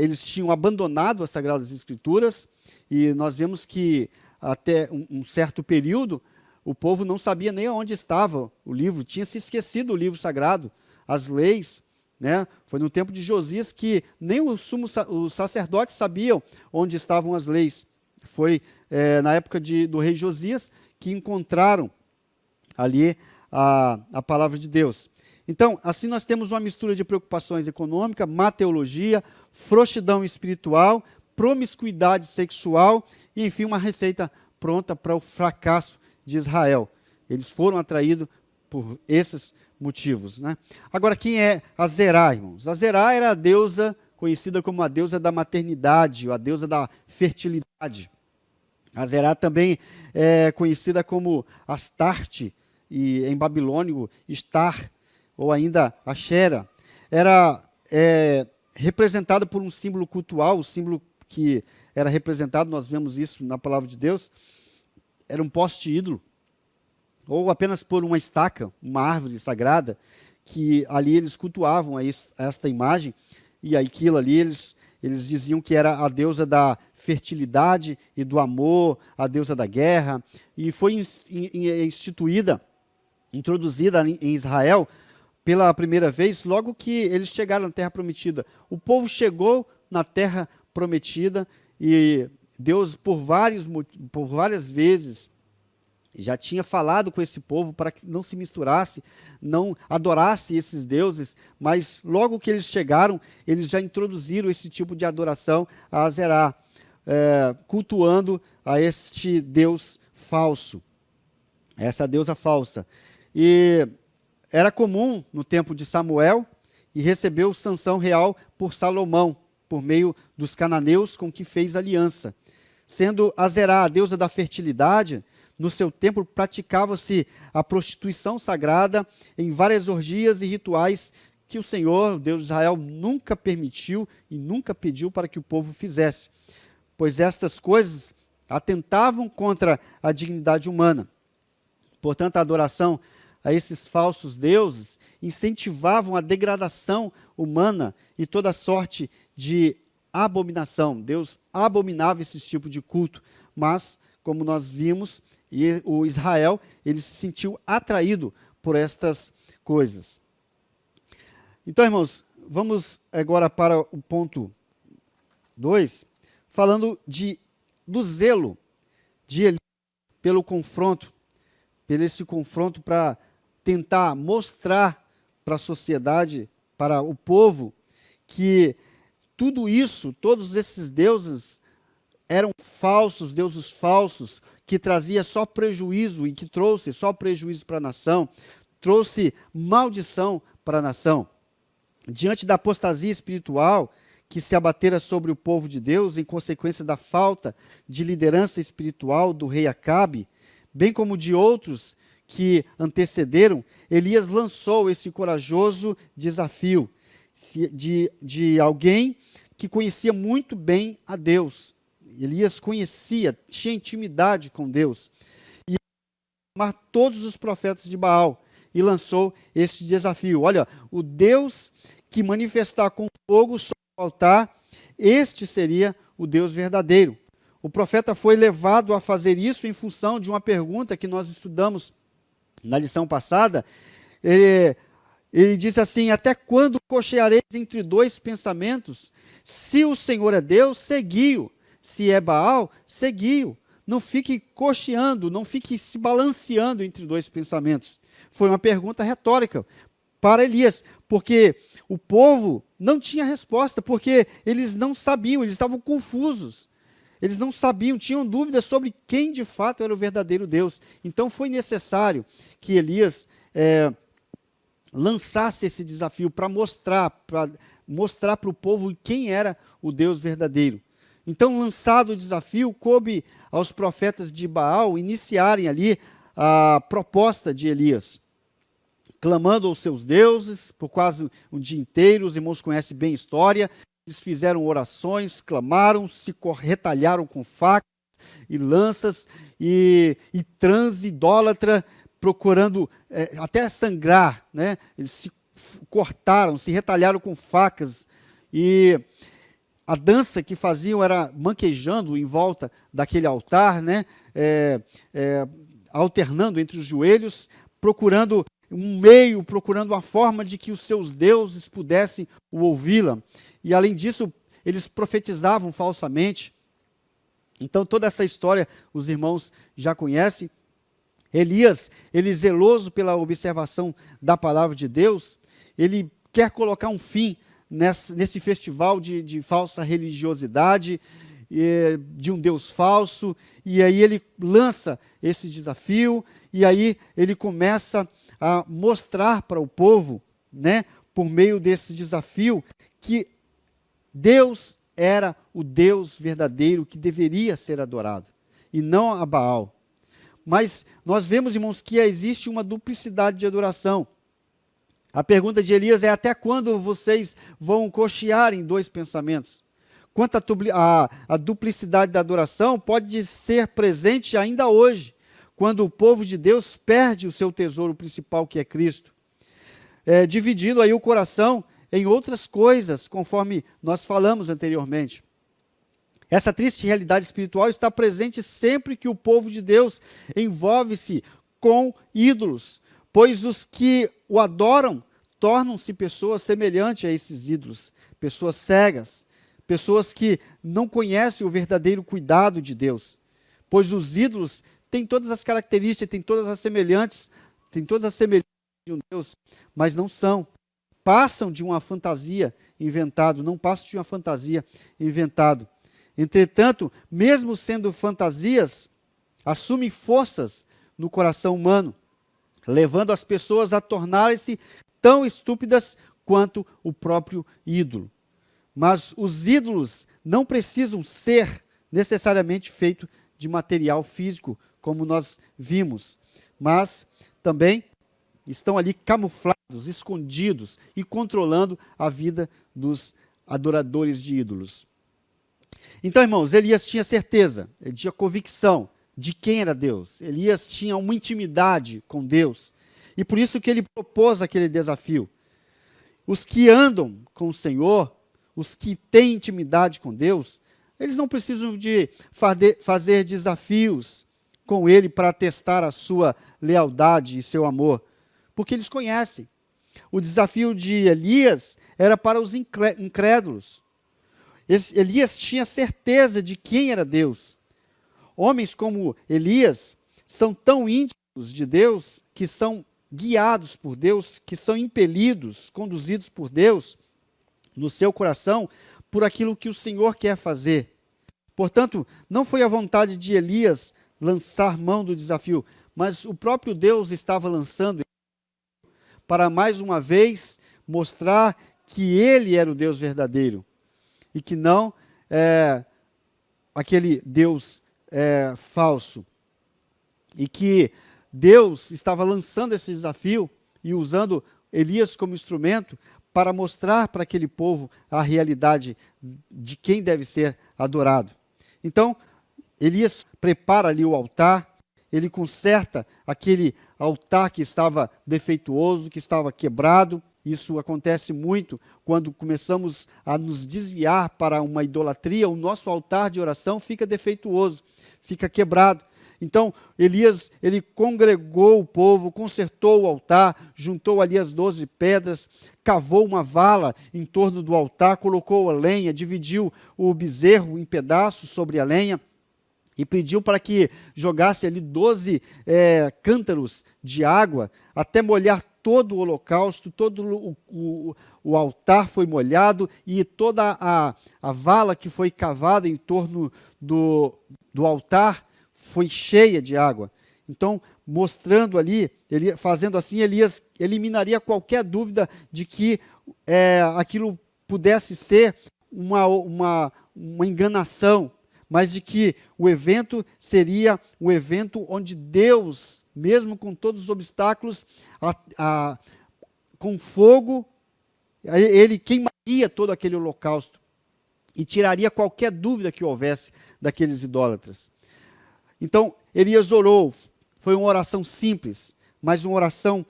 eles tinham abandonado as Sagradas Escrituras, e nós vemos que até um certo período o povo não sabia nem onde estava o livro, tinha se esquecido o livro sagrado, as leis, né? Foi no tempo de Josias que nem os sacerdotes sabiam onde estavam as leis. Foi na época do rei Josias que encontraram ali a palavra de Deus. Então, assim nós temos uma mistura de preocupações econômicas, má teologia, frouxidão espiritual, promiscuidade sexual e, enfim, uma receita pronta para o fracasso de Israel. Eles foram atraídos por esses motivos, né? Agora, quem é Azerá, irmãos? Azerá era a deusa conhecida como a deusa da maternidade, ou a deusa da fertilidade. Azerá também é conhecida como Astarte, e em babilônico, Estar, ou ainda Axera. Era representado por um símbolo cultual, o símbolo que era representado, nós vemos isso na palavra de Deus, era um poste ídolo, ou apenas por uma estaca, uma árvore sagrada, que ali eles cultuavam esta imagem, e aquilo ali eles diziam que era a deusa da fertilidade e do amor, a deusa da guerra, e foi introduzida em Israel pela primeira vez, logo que eles chegaram na Terra Prometida. O povo chegou na Terra Prometida e Deus, por várias vezes, já tinha falado com esse povo para que não se misturasse, não adorasse esses deuses, mas logo que eles chegaram, eles já introduziram esse tipo de adoração a Azerá, cultuando a este Deus falso, essa deusa falsa. E era comum no tempo de Samuel, e recebeu sanção real por Salomão, por meio dos cananeus com que fez aliança. Sendo Azerá a deusa da fertilidade, no seu templo praticava-se a prostituição sagrada em várias orgias e rituais que o Senhor, o Deus de Israel, nunca permitiu e nunca pediu para que o povo fizesse, pois estas coisas atentavam contra a dignidade humana. Portanto, a adoração a esses falsos deuses incentivavam a degradação humana e toda sorte de abominação. Deus abominava esse tipo de culto, mas, como nós vimos, o Israel, ele se sentiu atraído por estas coisas. Então, irmãos, vamos agora para o ponto 2, falando do zelo de Elias pelo confronto, pelo esse confronto para tentar mostrar para a sociedade, para o povo, que tudo isso, todos esses deuses eram falsos, deuses falsos, que trazia só prejuízo e que trouxe só prejuízo para a nação, trouxe maldição para a nação. Diante da apostasia espiritual que se abatera sobre o povo de Deus em consequência da falta de liderança espiritual do rei Acabe, bem como de outros que antecederam, Elias lançou esse corajoso desafio de alguém que conhecia muito bem a Deus. Elias conhecia, tinha intimidade com Deus. E chamar todos os profetas de Baal e lançou este desafio. Olha, o Deus que manifestar com fogo sobre o altar, este seria o Deus verdadeiro. O profeta foi levado a fazer isso em função de uma pergunta que nós estudamos na lição passada. Ele disse assim: até quando cocheareis entre dois pensamentos? Se o Senhor é Deus, segui-o. Se é Baal, segui-o. Não fique cocheando, não fique se balanceando entre dois pensamentos. Foi uma pergunta retórica para Elias, porque o povo não tinha resposta, porque eles não sabiam, eles estavam confusos. Eles não sabiam, tinham dúvidas sobre quem de fato era o verdadeiro Deus. Então foi necessário que Elias lançasse esse desafio para mostrar para o povo quem era o Deus verdadeiro. Então, lançado o desafio, coube aos profetas de Baal iniciarem ali a proposta de Elias, clamando aos seus deuses por quase um dia inteiro. Os irmãos conhecem bem a história. Eles fizeram orações, clamaram, se retalharam com facas e lanças e transe idólatra, procurando até sangrar, né? Eles se cortaram, se retalharam com facas, e a dança que faziam era manquejando em volta daquele altar, né? Alternando entre os joelhos, procurando um meio, procurando uma forma de que os seus deuses pudessem o ouvi-la. E além disso, eles profetizavam falsamente. Então toda essa história os irmãos já conhecem. Elias, ele zeloso pela observação da palavra de Deus, ele quer colocar um fim nesse festival de falsa religiosidade, de um Deus falso, e aí ele lança esse desafio, e aí ele começa a mostrar para o povo, né, por meio desse desafio, que Deus era o Deus verdadeiro que deveria ser adorado, e não a Baal. Mas nós vemos, irmãos, que existe uma duplicidade de adoração. A pergunta de Elias é: até quando vocês vão cochear em dois pensamentos? Quanto à duplicidade da adoração, pode ser presente ainda hoje, quando o povo de Deus perde o seu tesouro principal, que é Cristo, dividindo aí o coração em outras coisas, conforme nós falamos anteriormente. Essa triste realidade espiritual está presente sempre que o povo de Deus envolve-se com ídolos, pois os que o adoram tornam-se pessoas semelhantes a esses ídolos, pessoas cegas, pessoas que não conhecem o verdadeiro cuidado de Deus, pois os ídolos têm todas as características, têm todas as semelhanças de um Deus, mas não são. Passam de uma fantasia inventada, não passam de uma fantasia inventada. Entretanto, mesmo sendo fantasias, assumem forças no coração humano, levando as pessoas a tornarem-se tão estúpidas quanto o próprio ídolo. Mas os ídolos não precisam ser necessariamente feitos de material físico, como nós vimos, mas também estão ali camuflados, escondidos e controlando a vida dos adoradores de ídolos. Então, irmãos, Elias tinha certeza, ele tinha convicção de quem era Deus. Elias tinha uma intimidade com Deus. E por isso que ele propôs aquele desafio. Os que andam com o Senhor, os que têm intimidade com Deus, eles não precisam de fazer desafios com Ele para testar a sua lealdade e seu amor, porque eles conhecem. O desafio de Elias era para os incrédulos. Elias tinha certeza de quem era Deus. Homens como Elias são tão íntimos de Deus, que são guiados por Deus, que são impelidos, conduzidos por Deus, no seu coração, por aquilo que o Senhor quer fazer. Portanto, não foi a vontade de Elias lançar mão do desafio, mas o próprio Deus estava lançando para mais uma vez mostrar que ele era o Deus verdadeiro e que não aquele Deus falso. E que Deus estava lançando esse desafio e usando Elias como instrumento para mostrar para aquele povo a realidade de quem deve ser adorado. Então, Elias prepara ali o altar, ele conserta aquele altar que estava defeituoso, que estava quebrado. Isso acontece muito quando começamos a nos desviar para uma idolatria, o nosso altar de oração fica defeituoso, fica quebrado. Então, Elias, ele congregou o povo, consertou o altar, juntou ali as 12 pedras, cavou uma vala em torno do altar, colocou a lenha, dividiu o bezerro em pedaços sobre a lenha e pediu para que jogasse ali 12 cântaros de água até molhar todo o holocausto, todo o altar foi molhado e toda a vala que foi cavada em torno do altar foi cheia de água. Então, mostrando ali, fazendo assim, Elias eliminaria qualquer dúvida de que aquilo pudesse ser uma enganação, mas de que o evento seria um evento onde Deus, mesmo com todos os obstáculos, com fogo, ele queimaria todo aquele holocausto e tiraria qualquer dúvida que houvesse daqueles idólatras. Então, Elias orou, foi uma oração simples, mas uma oração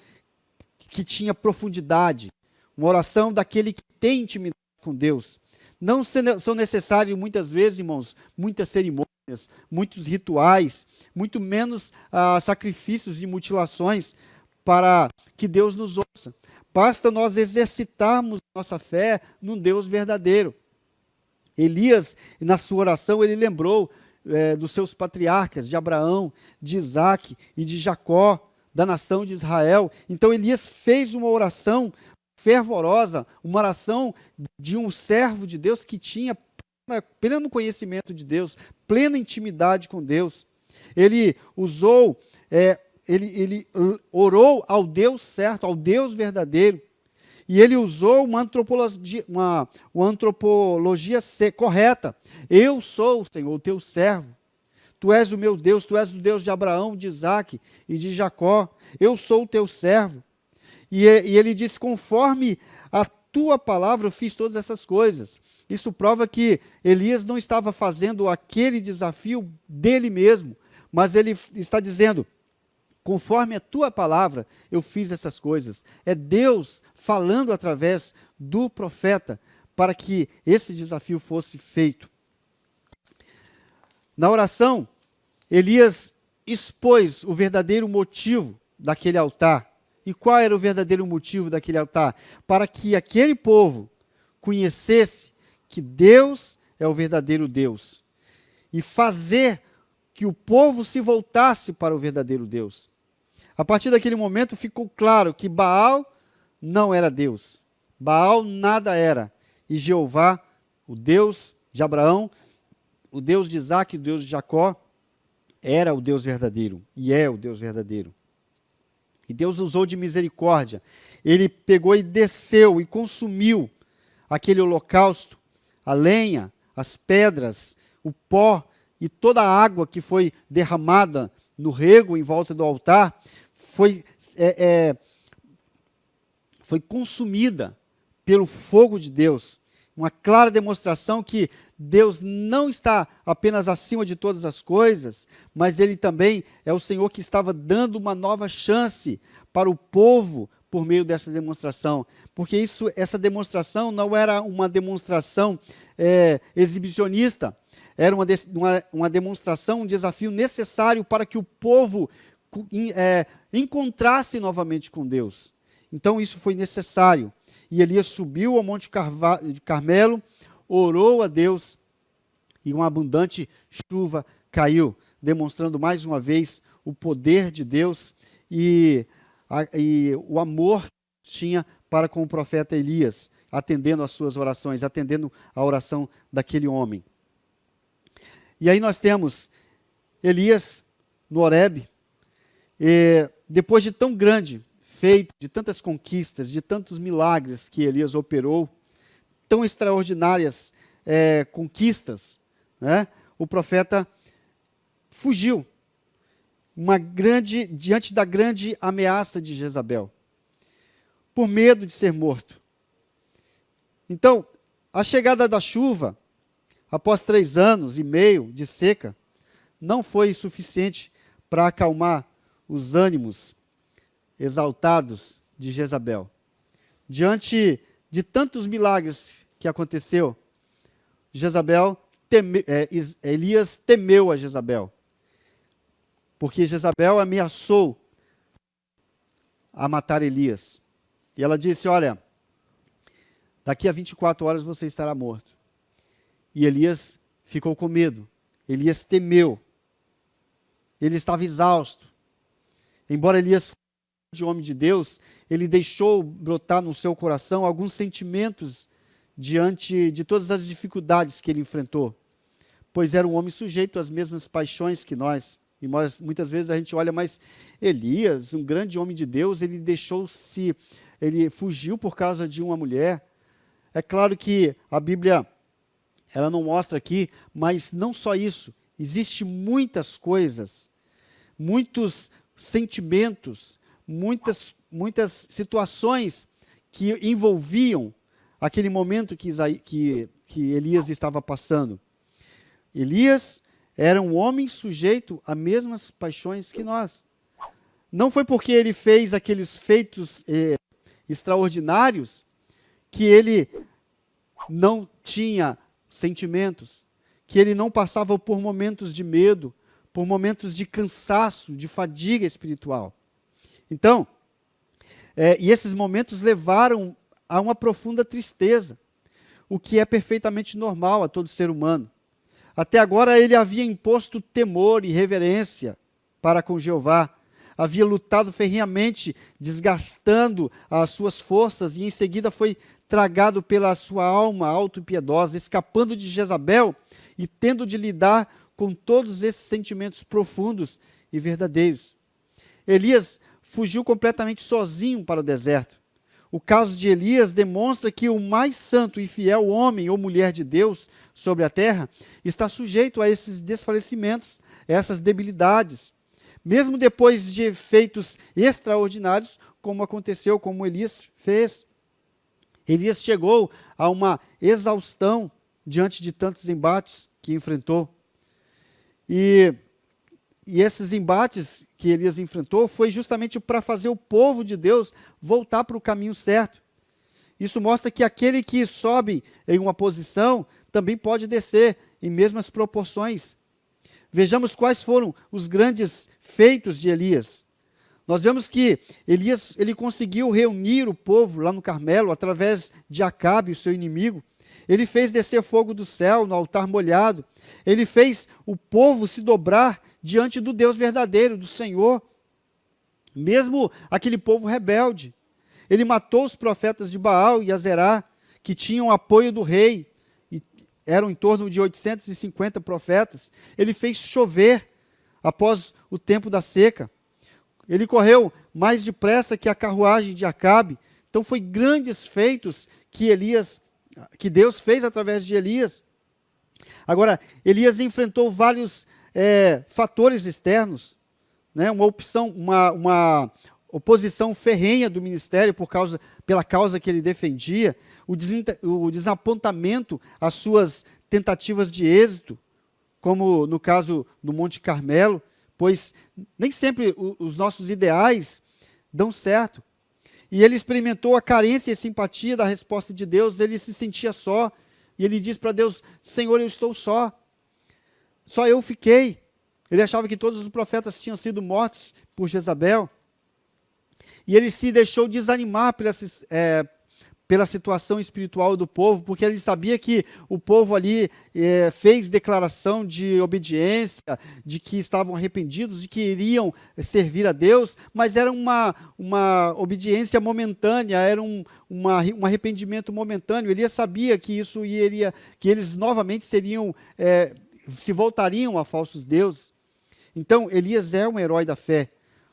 que tinha profundidade, uma oração daquele que tem intimidade com Deus. Não são necessários, muitas vezes, irmãos, muitas cerimônias, muitos rituais, muito menos sacrifícios e mutilações para que Deus nos ouça. Basta nós exercitarmos nossa fé num Deus verdadeiro. Elias, na sua oração, ele lembrou dos seus patriarcas, de Abraão, de Isaac e de Jacó, da nação de Israel. Então Elias fez uma oração fervorosa, uma oração de um servo de Deus que tinha pleno conhecimento de Deus, plena intimidade com Deus. Ele usou, ele orou ao Deus certo, ao Deus verdadeiro, e ele usou uma antropologia correta. Eu sou, Senhor, o teu servo. Tu és o meu Deus, tu és o Deus de Abraão, de Isaac e de Jacó. Eu sou o teu servo. E ele disse, conforme a tua palavra eu fiz todas essas coisas. Isso prova que Elias não estava fazendo aquele desafio dele mesmo, mas ele está dizendo, conforme a tua palavra, eu fiz essas coisas. É Deus falando através do profeta para que esse desafio fosse feito. Na oração, Elias expôs o verdadeiro motivo daquele altar. E qual era o verdadeiro motivo daquele altar? Para que aquele povo conhecesse que Deus é o verdadeiro Deus. E fazer que o povo se voltasse para o verdadeiro Deus. A partir daquele momento ficou claro que Baal não era Deus. Baal nada era. E Jeová, o Deus de Abraão, o Deus de Isaac, o Deus de Jacó, era o Deus verdadeiro. E é o Deus verdadeiro. E Deus usou de misericórdia. Ele pegou e desceu e consumiu aquele holocausto, a lenha, as pedras, o pó e toda a água que foi derramada no rego em volta do altar, foi consumida pelo fogo de Deus. Uma clara demonstração que Deus não está apenas acima de todas as coisas, mas Ele também é o Senhor que estava dando uma nova chance para o povo por meio dessa demonstração. Porque essa demonstração não era uma demonstração exibicionista, era uma demonstração, um desafio necessário para que o povo encontrasse novamente com Deus. Então isso foi necessário. E Elias subiu ao Monte Carmelo, orou a Deus e uma abundante chuva caiu, demonstrando mais uma vez o poder de Deus e o amor que tinha para com o profeta Elias, atendendo às suas orações, atendendo à oração daquele homem. E aí nós temos Elias no Horebe, depois de tão grande feito, de tantas conquistas, de tantos milagres que Elias operou, tão extraordinárias conquistas, né? O profeta fugiu diante da grande ameaça de Jezabel, por medo de ser morto. Então, a chegada da chuva, após 3 anos e meio de seca, não foi suficiente para acalmar os ânimos exaltados de Jezabel. Diante de tantos milagres que aconteceu, Elias temeu a Jezabel, porque Jezabel ameaçou a matar Elias. E ela disse, olha, daqui a 24 horas você estará morto. E Elias ficou com medo, Elias temeu, ele estava exausto. Embora Elias fosse de homem de Deus, ele deixou brotar no seu coração alguns sentimentos diante de todas as dificuldades que ele enfrentou, pois era um homem sujeito às mesmas paixões que nós. E muitas vezes a gente olha, mas Elias, um grande homem de Deus, ele fugiu por causa de uma mulher. É claro que a Bíblia, ela não mostra aqui, mas não só isso, existe muitas coisas, muitos sentimentos, muitas situações que envolviam aquele momento que Elias estava passando. Elias era um homem sujeito às mesmas paixões que nós. Não foi porque ele fez aqueles feitos extraordinários que ele não tinha sentimentos, que ele não passava por momentos de medo, por momentos de cansaço, de fadiga espiritual. Então, e esses momentos levaram a uma profunda tristeza, o que é perfeitamente normal a todo ser humano. Até agora ele havia imposto temor e reverência para com Jeová, havia lutado ferrenhamente, desgastando as suas forças, e em seguida foi tragado pela sua alma auto-piedosa, escapando de Jezabel e tendo de lidar com todos esses sentimentos profundos e verdadeiros. Elias fugiu completamente sozinho para o deserto. O caso de Elias demonstra que o mais santo e fiel homem ou mulher de Deus sobre a terra está sujeito a esses desfalecimentos, a essas debilidades, mesmo depois de feitos extraordinários, como aconteceu, como Elias fez. Elias chegou a uma exaustão diante de tantos embates que enfrentou. E esses embates que Elias enfrentou foi justamente para fazer o povo de Deus voltar para o caminho certo. Isso mostra que aquele que sobe em uma posição também pode descer em mesmas proporções. Vejamos quais foram os grandes feitos de Elias. Nós vemos que Elias ele conseguiu reunir o povo lá no Carmelo através de Acabe, o seu inimigo. Ele fez descer fogo do céu no altar molhado. Ele fez o povo se dobrar diante do Deus verdadeiro, do Senhor. Mesmo aquele povo rebelde. Ele matou os profetas de Baal e Azerá, que tinham apoio do rei. E eram em torno de 850 profetas. Ele fez chover após o tempo da seca. Ele correu mais depressa que a carruagem de Acabe. Então foi grandes feitos que Deus fez através de Elias. Agora, Elias enfrentou vários fatores externos, né? Uma oposição ferrenha do ministério pela causa que ele defendia, o desapontamento às suas tentativas de êxito, como no caso do Monte Carmelo, pois nem sempre os nossos ideais dão certo. E ele experimentou a carência e simpatia da resposta de Deus, ele se sentia só, e ele disse para Deus, Senhor, eu estou só eu fiquei. Ele achava que todos os profetas tinham sido mortos por Jezabel. e ele se deixou desanimar pela situação espiritual do povo, porque ele sabia que o povo ali fez declaração de obediência, de que estavam arrependidos, de que iriam servir a Deus, mas era uma obediência momentânea, era um arrependimento momentâneo. Elias sabia que isso que eles novamente se voltariam a falsos deuses. Então, Elias é um herói da fé,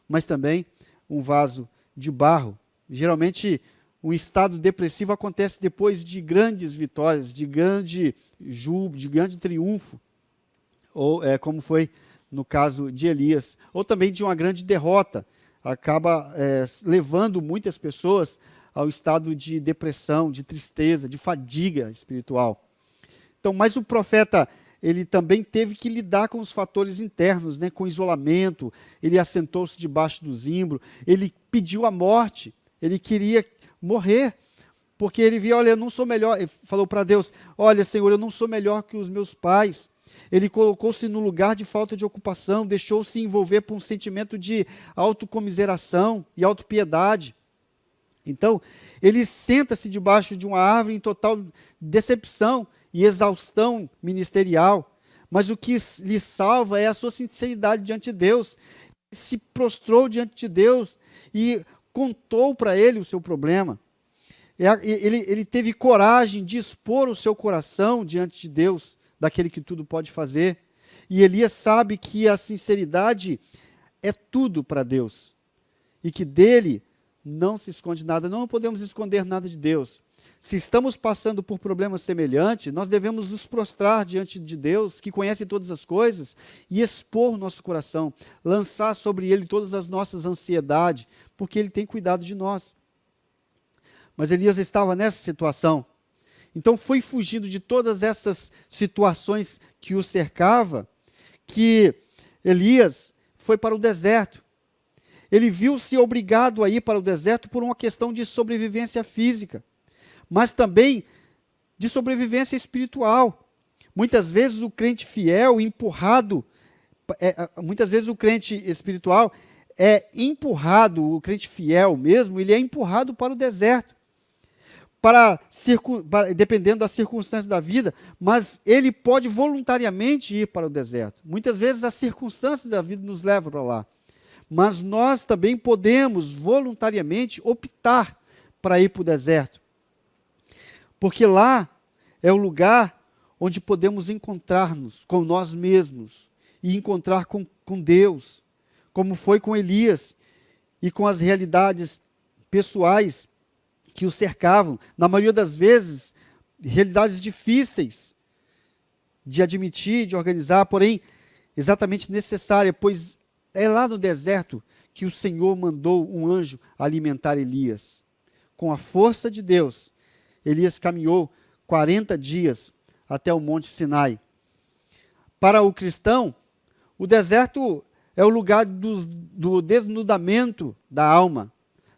mas também um vaso de barro. Geralmente, um estado depressivo acontece depois de grandes vitórias, de grande júbilo, de grande triunfo, ou como foi no caso de Elias, ou também de uma grande derrota. Acaba levando muitas pessoas ao estado de depressão, de tristeza, de fadiga espiritual. Então, mas o profeta, ele também teve que lidar com os fatores internos, né, com isolamento. Ele assentou-se debaixo do zimbro, ele pediu a morte, ele queria morrer, porque ele via, olha, eu não sou melhor, ele falou para Deus, olha, Senhor, eu não sou melhor que os meus pais. Ele colocou-se no lugar de falta de ocupação, deixou-se envolver por um sentimento de autocomiseração e autopiedade. Então, ele senta-se debaixo de uma árvore em total decepção e exaustão ministerial, mas o que lhe salva é a sua sinceridade diante de Deus. Ele se prostrou diante de Deus e contou para ele o seu problema. Ele teve coragem de expor o seu coração diante de Deus, daquele que tudo pode fazer. E Elias sabe que a sinceridade é tudo para Deus. E que dele não se esconde nada. Não podemos esconder nada de Deus. Se estamos passando por problemas semelhantes, nós devemos nos prostrar diante de Deus, que conhece todas as coisas, e expor o nosso coração, lançar sobre Ele todas as nossas ansiedades, porque Ele tem cuidado de nós. Mas Elias estava nessa situação. Então foi fugindo de todas essas situações que o cercava, que Elias foi para o deserto. Ele viu-se obrigado a ir para o deserto por uma questão de sobrevivência física, mas também de sobrevivência espiritual. Muitas vezes o crente fiel, muitas vezes o crente espiritual é empurrado, o crente fiel mesmo, ele é empurrado para o deserto, dependendo das circunstâncias da vida, mas ele pode voluntariamente ir para o deserto. Muitas vezes as circunstâncias da vida nos levam para lá, mas nós também podemos voluntariamente optar para ir para o deserto. Porque lá é o lugar onde podemos encontrar-nos com nós mesmos e encontrar com Deus, como foi com Elias e com as realidades pessoais que o cercavam. Na maioria das vezes, realidades difíceis de admitir, de organizar, porém exatamente necessária, pois é lá no deserto que o Senhor mandou um anjo alimentar Elias. Com a força de Deus, Elias caminhou 40 dias até o Monte Sinai. Para o cristão, o deserto é o lugar do desnudamento da alma,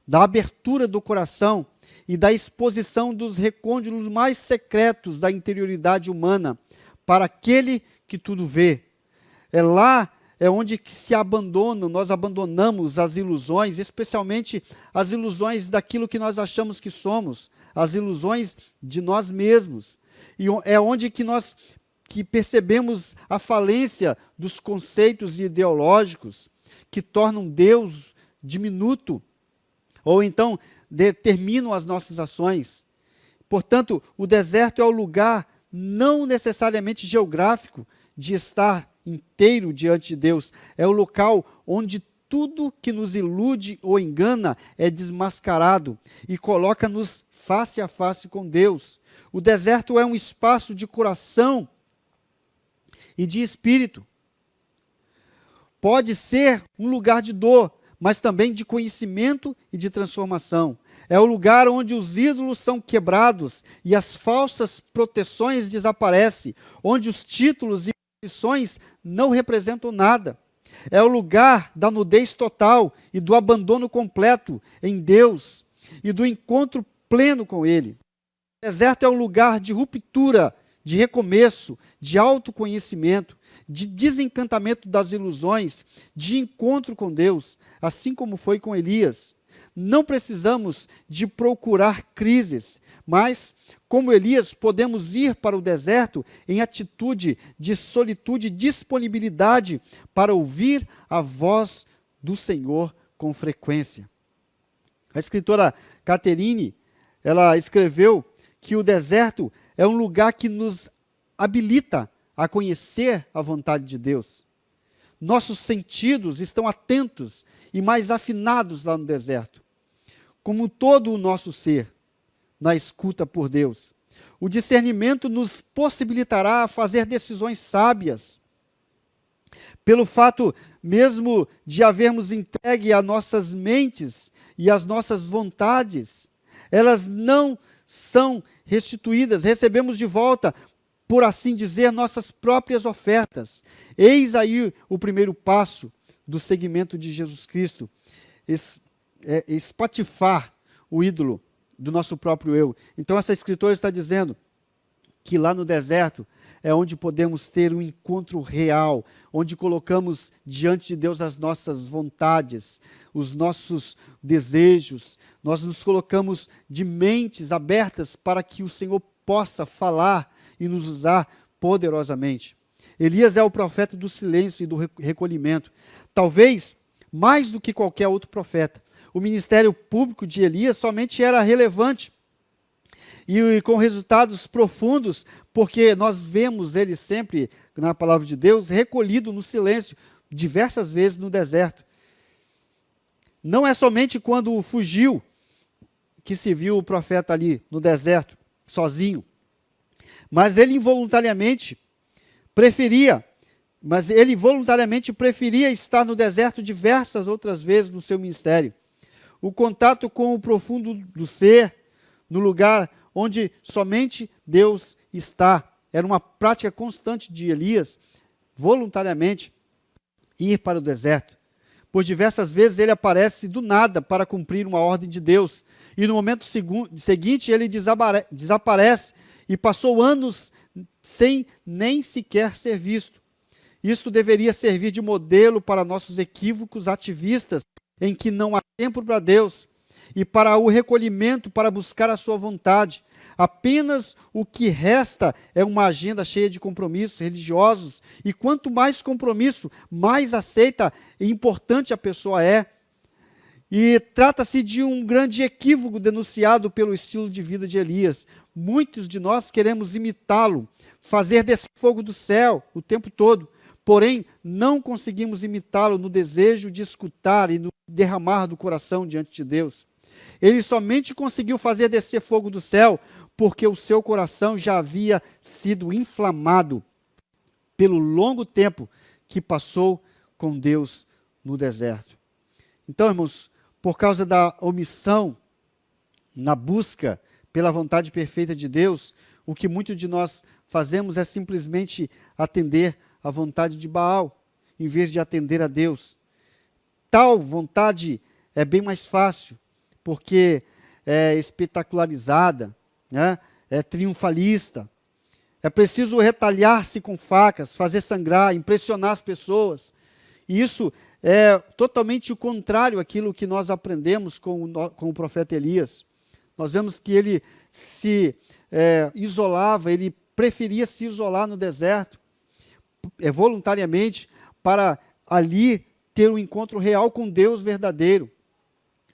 da abertura do coração e da exposição dos recônditos mais secretos da interioridade humana para aquele que tudo vê. É onde que nós abandonamos as ilusões, especialmente as ilusões daquilo que nós achamos que somos, as ilusões de nós mesmos. E é onde que nós percebemos a falência dos conceitos ideológicos que tornam Deus diminuto, ou então determinam as nossas ações. Portanto, o deserto é o lugar não necessariamente geográfico de estar inteiro diante de Deus. É o local onde tudo que nos ilude ou engana é desmascarado e coloca-nos face a face com Deus. O deserto é um espaço de coração e de espírito. Pode ser um lugar de dor, mas também de conhecimento e de transformação. É o lugar onde os ídolos são quebrados e as falsas proteções desaparecem, onde os títulos e posições não representam nada. É o lugar da nudez total e do abandono completo em Deus e do encontro pleno com Ele. O deserto é um lugar de ruptura, de recomeço, de autoconhecimento, de desencantamento das ilusões, de encontro com Deus, assim como foi com Elias. não precisamos de procurar crises, mas, como Elias, podemos ir para o deserto em atitude de solitude e disponibilidade para ouvir a voz do Senhor com frequência. A escritora Catherine, ela escreveu que o deserto é um lugar que nos habilita a conhecer a vontade de Deus. Nossos sentidos estão atentos e mais afinados lá no deserto, como todo o nosso ser, na escuta por Deus. O discernimento nos possibilitará a fazer decisões sábias. Pelo fato mesmo de havermos entregue as nossas mentes e as nossas vontades, elas não são restituídas, recebemos de volta, por assim dizer, nossas próprias ofertas. Eis aí o primeiro passo do seguimento de Jesus Cristo, espatifar o ídolo do nosso próprio eu. Então essa escritora está dizendo que lá no deserto é onde podemos ter um encontro real, onde colocamos diante de Deus as nossas vontades, os nossos desejos, nós nos colocamos de mentes abertas para que o Senhor possa falar e nos usar poderosamente. Elias é o profeta do silêncio e do recolhimento. Talvez, mais do que qualquer outro profeta, o ministério público de Elias somente era relevante e com resultados profundos, porque nós vemos ele sempre, na palavra de Deus, recolhido no silêncio, diversas vezes no deserto. Não é somente quando fugiu que se viu o profeta ali no deserto, sozinho, mas ele voluntariamente preferia estar no deserto diversas outras vezes no seu ministério. O contato com o profundo do ser, no lugar onde somente Deus está, era uma prática constante de Elias, voluntariamente ir para o deserto. Por diversas vezes ele aparece do nada para cumprir uma ordem de Deus, e no momento seguinte ele desaparece e passou anos sem nem sequer ser visto. Isto deveria servir de modelo para nossos equívocos ativistas, em que não há tempo para Deus e para o recolhimento, para buscar a sua vontade. Apenas o que resta é uma agenda cheia de compromissos religiosos, e quanto mais compromisso, mais aceita e importante a pessoa é. E trata-se de um grande equívoco denunciado pelo estilo de vida de Elias. Muitos de nós queremos imitá-lo, fazer descer fogo do céu o tempo todo, porém não conseguimos imitá-lo no desejo de escutar e no derramar do coração diante de Deus. Ele somente conseguiu fazer descer fogo do céu porque o seu coração já havia sido inflamado pelo longo tempo que passou com Deus no deserto. Então, irmãos, por causa da omissão na busca pela vontade perfeita de Deus, o que muitos de nós fazemos é simplesmente atender à vontade de Baal, em vez de atender a Deus. Tal vontade é bem mais fácil, porque é espetacularizada, né? É triunfalista. É preciso retalhar-se com facas, fazer sangrar, impressionar as pessoas. E isso é totalmente o contrário àquilo que nós aprendemos com o profeta Elias. Nós vemos que ele se isolava, ele preferia se isolar no deserto, voluntariamente, para ali ter um encontro real com Deus verdadeiro.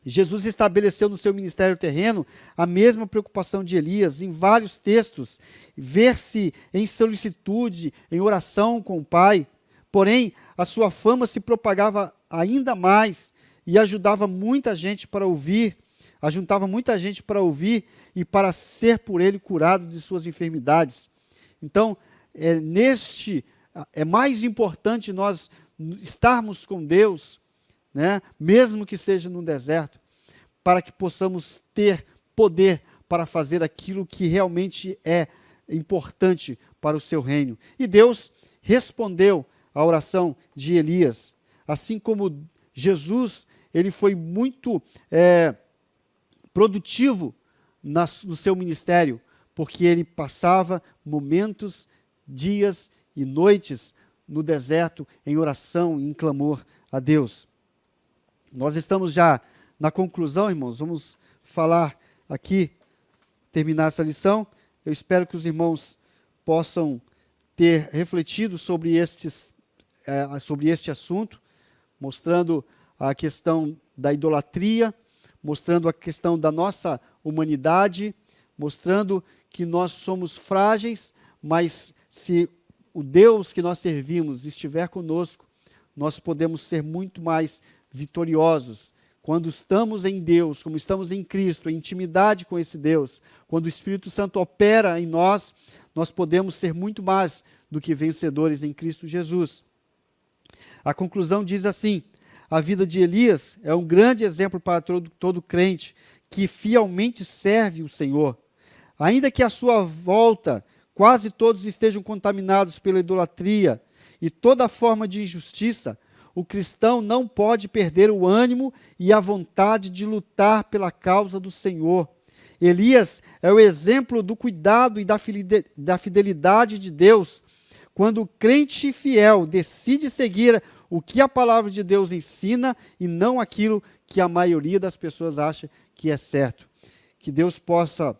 Jesus estabeleceu no seu ministério terreno a mesma preocupação de Elias em vários textos, ver-se em solicitude, em oração com o Pai. Porém, a sua fama se propagava ainda mais e ajuntava muita gente para ouvir e para ser por ele curado de suas enfermidades. Então, é mais importante nós estarmos com Deus, né, mesmo que seja no deserto, para que possamos ter poder para fazer aquilo que realmente é importante para o seu reino. E Deus respondeu à oração de Elias, assim como Jesus, ele foi muito produtivo no seu ministério, porque ele passava momentos, dias e noites no deserto em oração e em clamor a Deus. Nós estamos já Na conclusão, irmãos, vamos falar aqui, terminar essa lição. Eu espero que os irmãos possam ter refletido sobre este assunto, mostrando a questão da idolatria, mostrando a questão da nossa humanidade, mostrando que nós somos frágeis, mas se o Deus que nós servimos estiver conosco, nós podemos ser muito mais vitoriosos. Quando estamos em Deus, como estamos em Cristo, em intimidade com esse Deus, quando o Espírito Santo opera em nós, nós podemos ser muito mais do que vencedores em Cristo Jesus. A conclusão diz assim: a vida de Elias é um grande exemplo para todo crente que fielmente serve o Senhor. Ainda que à sua volta quase todos estejam contaminados pela idolatria e toda forma de injustiça, o cristão não pode perder o ânimo e a vontade de lutar pela causa do Senhor. Elias é o exemplo do cuidado e da fidelidade de Deus. Quando o crente fiel decide seguir o que a palavra de Deus ensina e não aquilo que a maioria das pessoas acha que é certo. Que Deus possa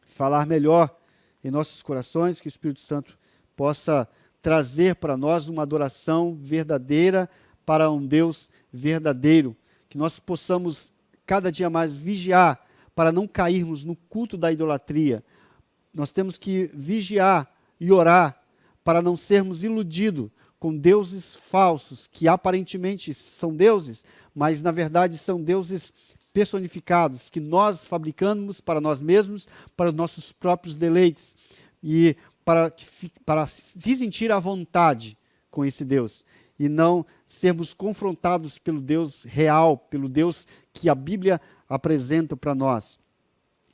falar melhor em nossos corações, que o Espírito Santo possa trazer para nós uma adoração verdadeira para um Deus verdadeiro. Que nós possamos cada dia mais vigiar para não cairmos no culto da idolatria. Nós temos que vigiar e orar para não sermos iludidos com deuses falsos, que aparentemente são deuses, mas na verdade são deuses personificados, que nós fabricamos para nós mesmos, para os nossos próprios deleites, e para se sentir à vontade com esse Deus, e não sermos confrontados pelo Deus real, pelo Deus que a Bíblia apresenta para nós.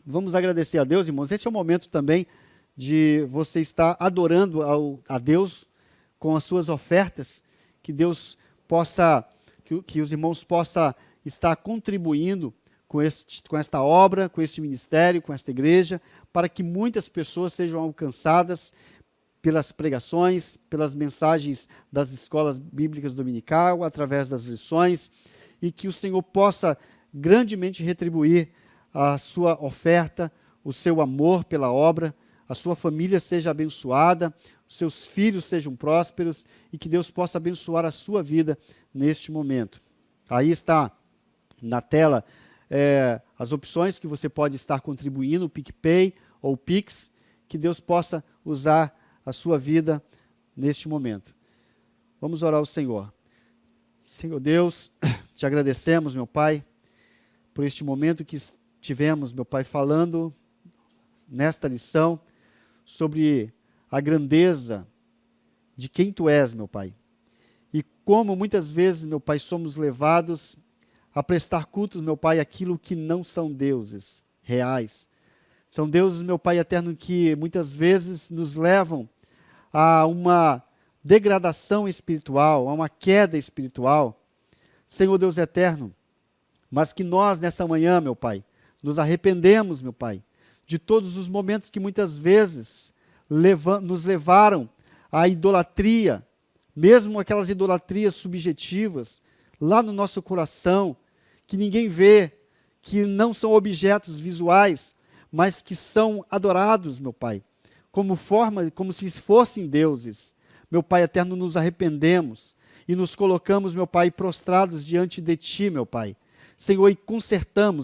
Vamos agradecer a Deus, irmãos. Esse é o momento também de você estar adorando a Deus com as suas ofertas, que Deus possa, que os irmãos possam estar contribuindo com esta obra, com este ministério, com esta igreja, para que muitas pessoas sejam alcançadas pelas pregações, pelas mensagens das escolas bíblicas dominical, através das lições, e que o Senhor possa grandemente retribuir a sua oferta, o seu amor pela obra, a sua família seja abençoada, os seus filhos sejam prósperos e que Deus possa abençoar a sua vida neste momento. Aí está na tela as opções que você pode estar contribuindo, o PicPay ou o Pix, que Deus possa usar a sua vida neste momento. Vamos orar ao Senhor. Senhor Deus, te agradecemos, meu Pai, por este momento que tivemos, meu Pai, falando nesta lição sobre a grandeza de quem Tu és, meu Pai. E como muitas vezes, meu Pai, somos levados a prestar cultos, meu Pai, àquilo que não são deuses reais. São deuses, meu Pai eterno, que muitas vezes nos levam a uma degradação espiritual, a uma queda espiritual. Senhor Deus eterno, mas que nós, nesta manhã, meu Pai, nos arrependemos, meu Pai, de todos os momentos que muitas vezes nos levaram à idolatria, mesmo aquelas idolatrias subjetivas, lá no nosso coração, que ninguém vê, que não são objetos visuais, mas que são adorados, meu Pai, como se fossem deuses. Meu Pai eterno, nos arrependemos e nos colocamos, meu Pai, prostrados diante de Ti, meu Pai. Senhor, e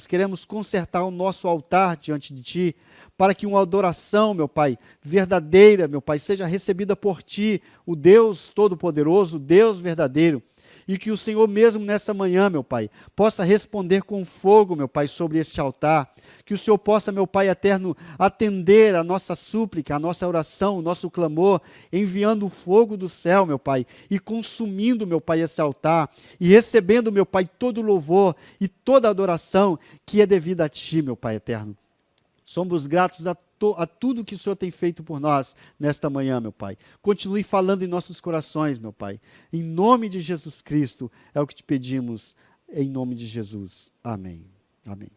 queremos consertar o nosso altar diante de Ti, para que uma adoração, meu Pai, verdadeira, meu Pai, seja recebida por Ti, o Deus Todo-Poderoso, o Deus verdadeiro, e que o Senhor mesmo nessa manhã, meu Pai, possa responder com fogo, meu Pai, sobre este altar, que o Senhor possa, meu Pai eterno, atender a nossa súplica, a nossa oração, o nosso clamor, enviando o fogo do céu, meu Pai, e consumindo, meu Pai, esse altar, e recebendo, meu Pai, todo o louvor e toda a adoração que é devida a Ti, meu Pai eterno. Somos gratos a tudo que o Senhor tem feito por nós nesta manhã, meu Pai. Continue falando em nossos corações, meu Pai. Em nome de Jesus Cristo, é o que te pedimos, em nome de Jesus. Amém. Amém.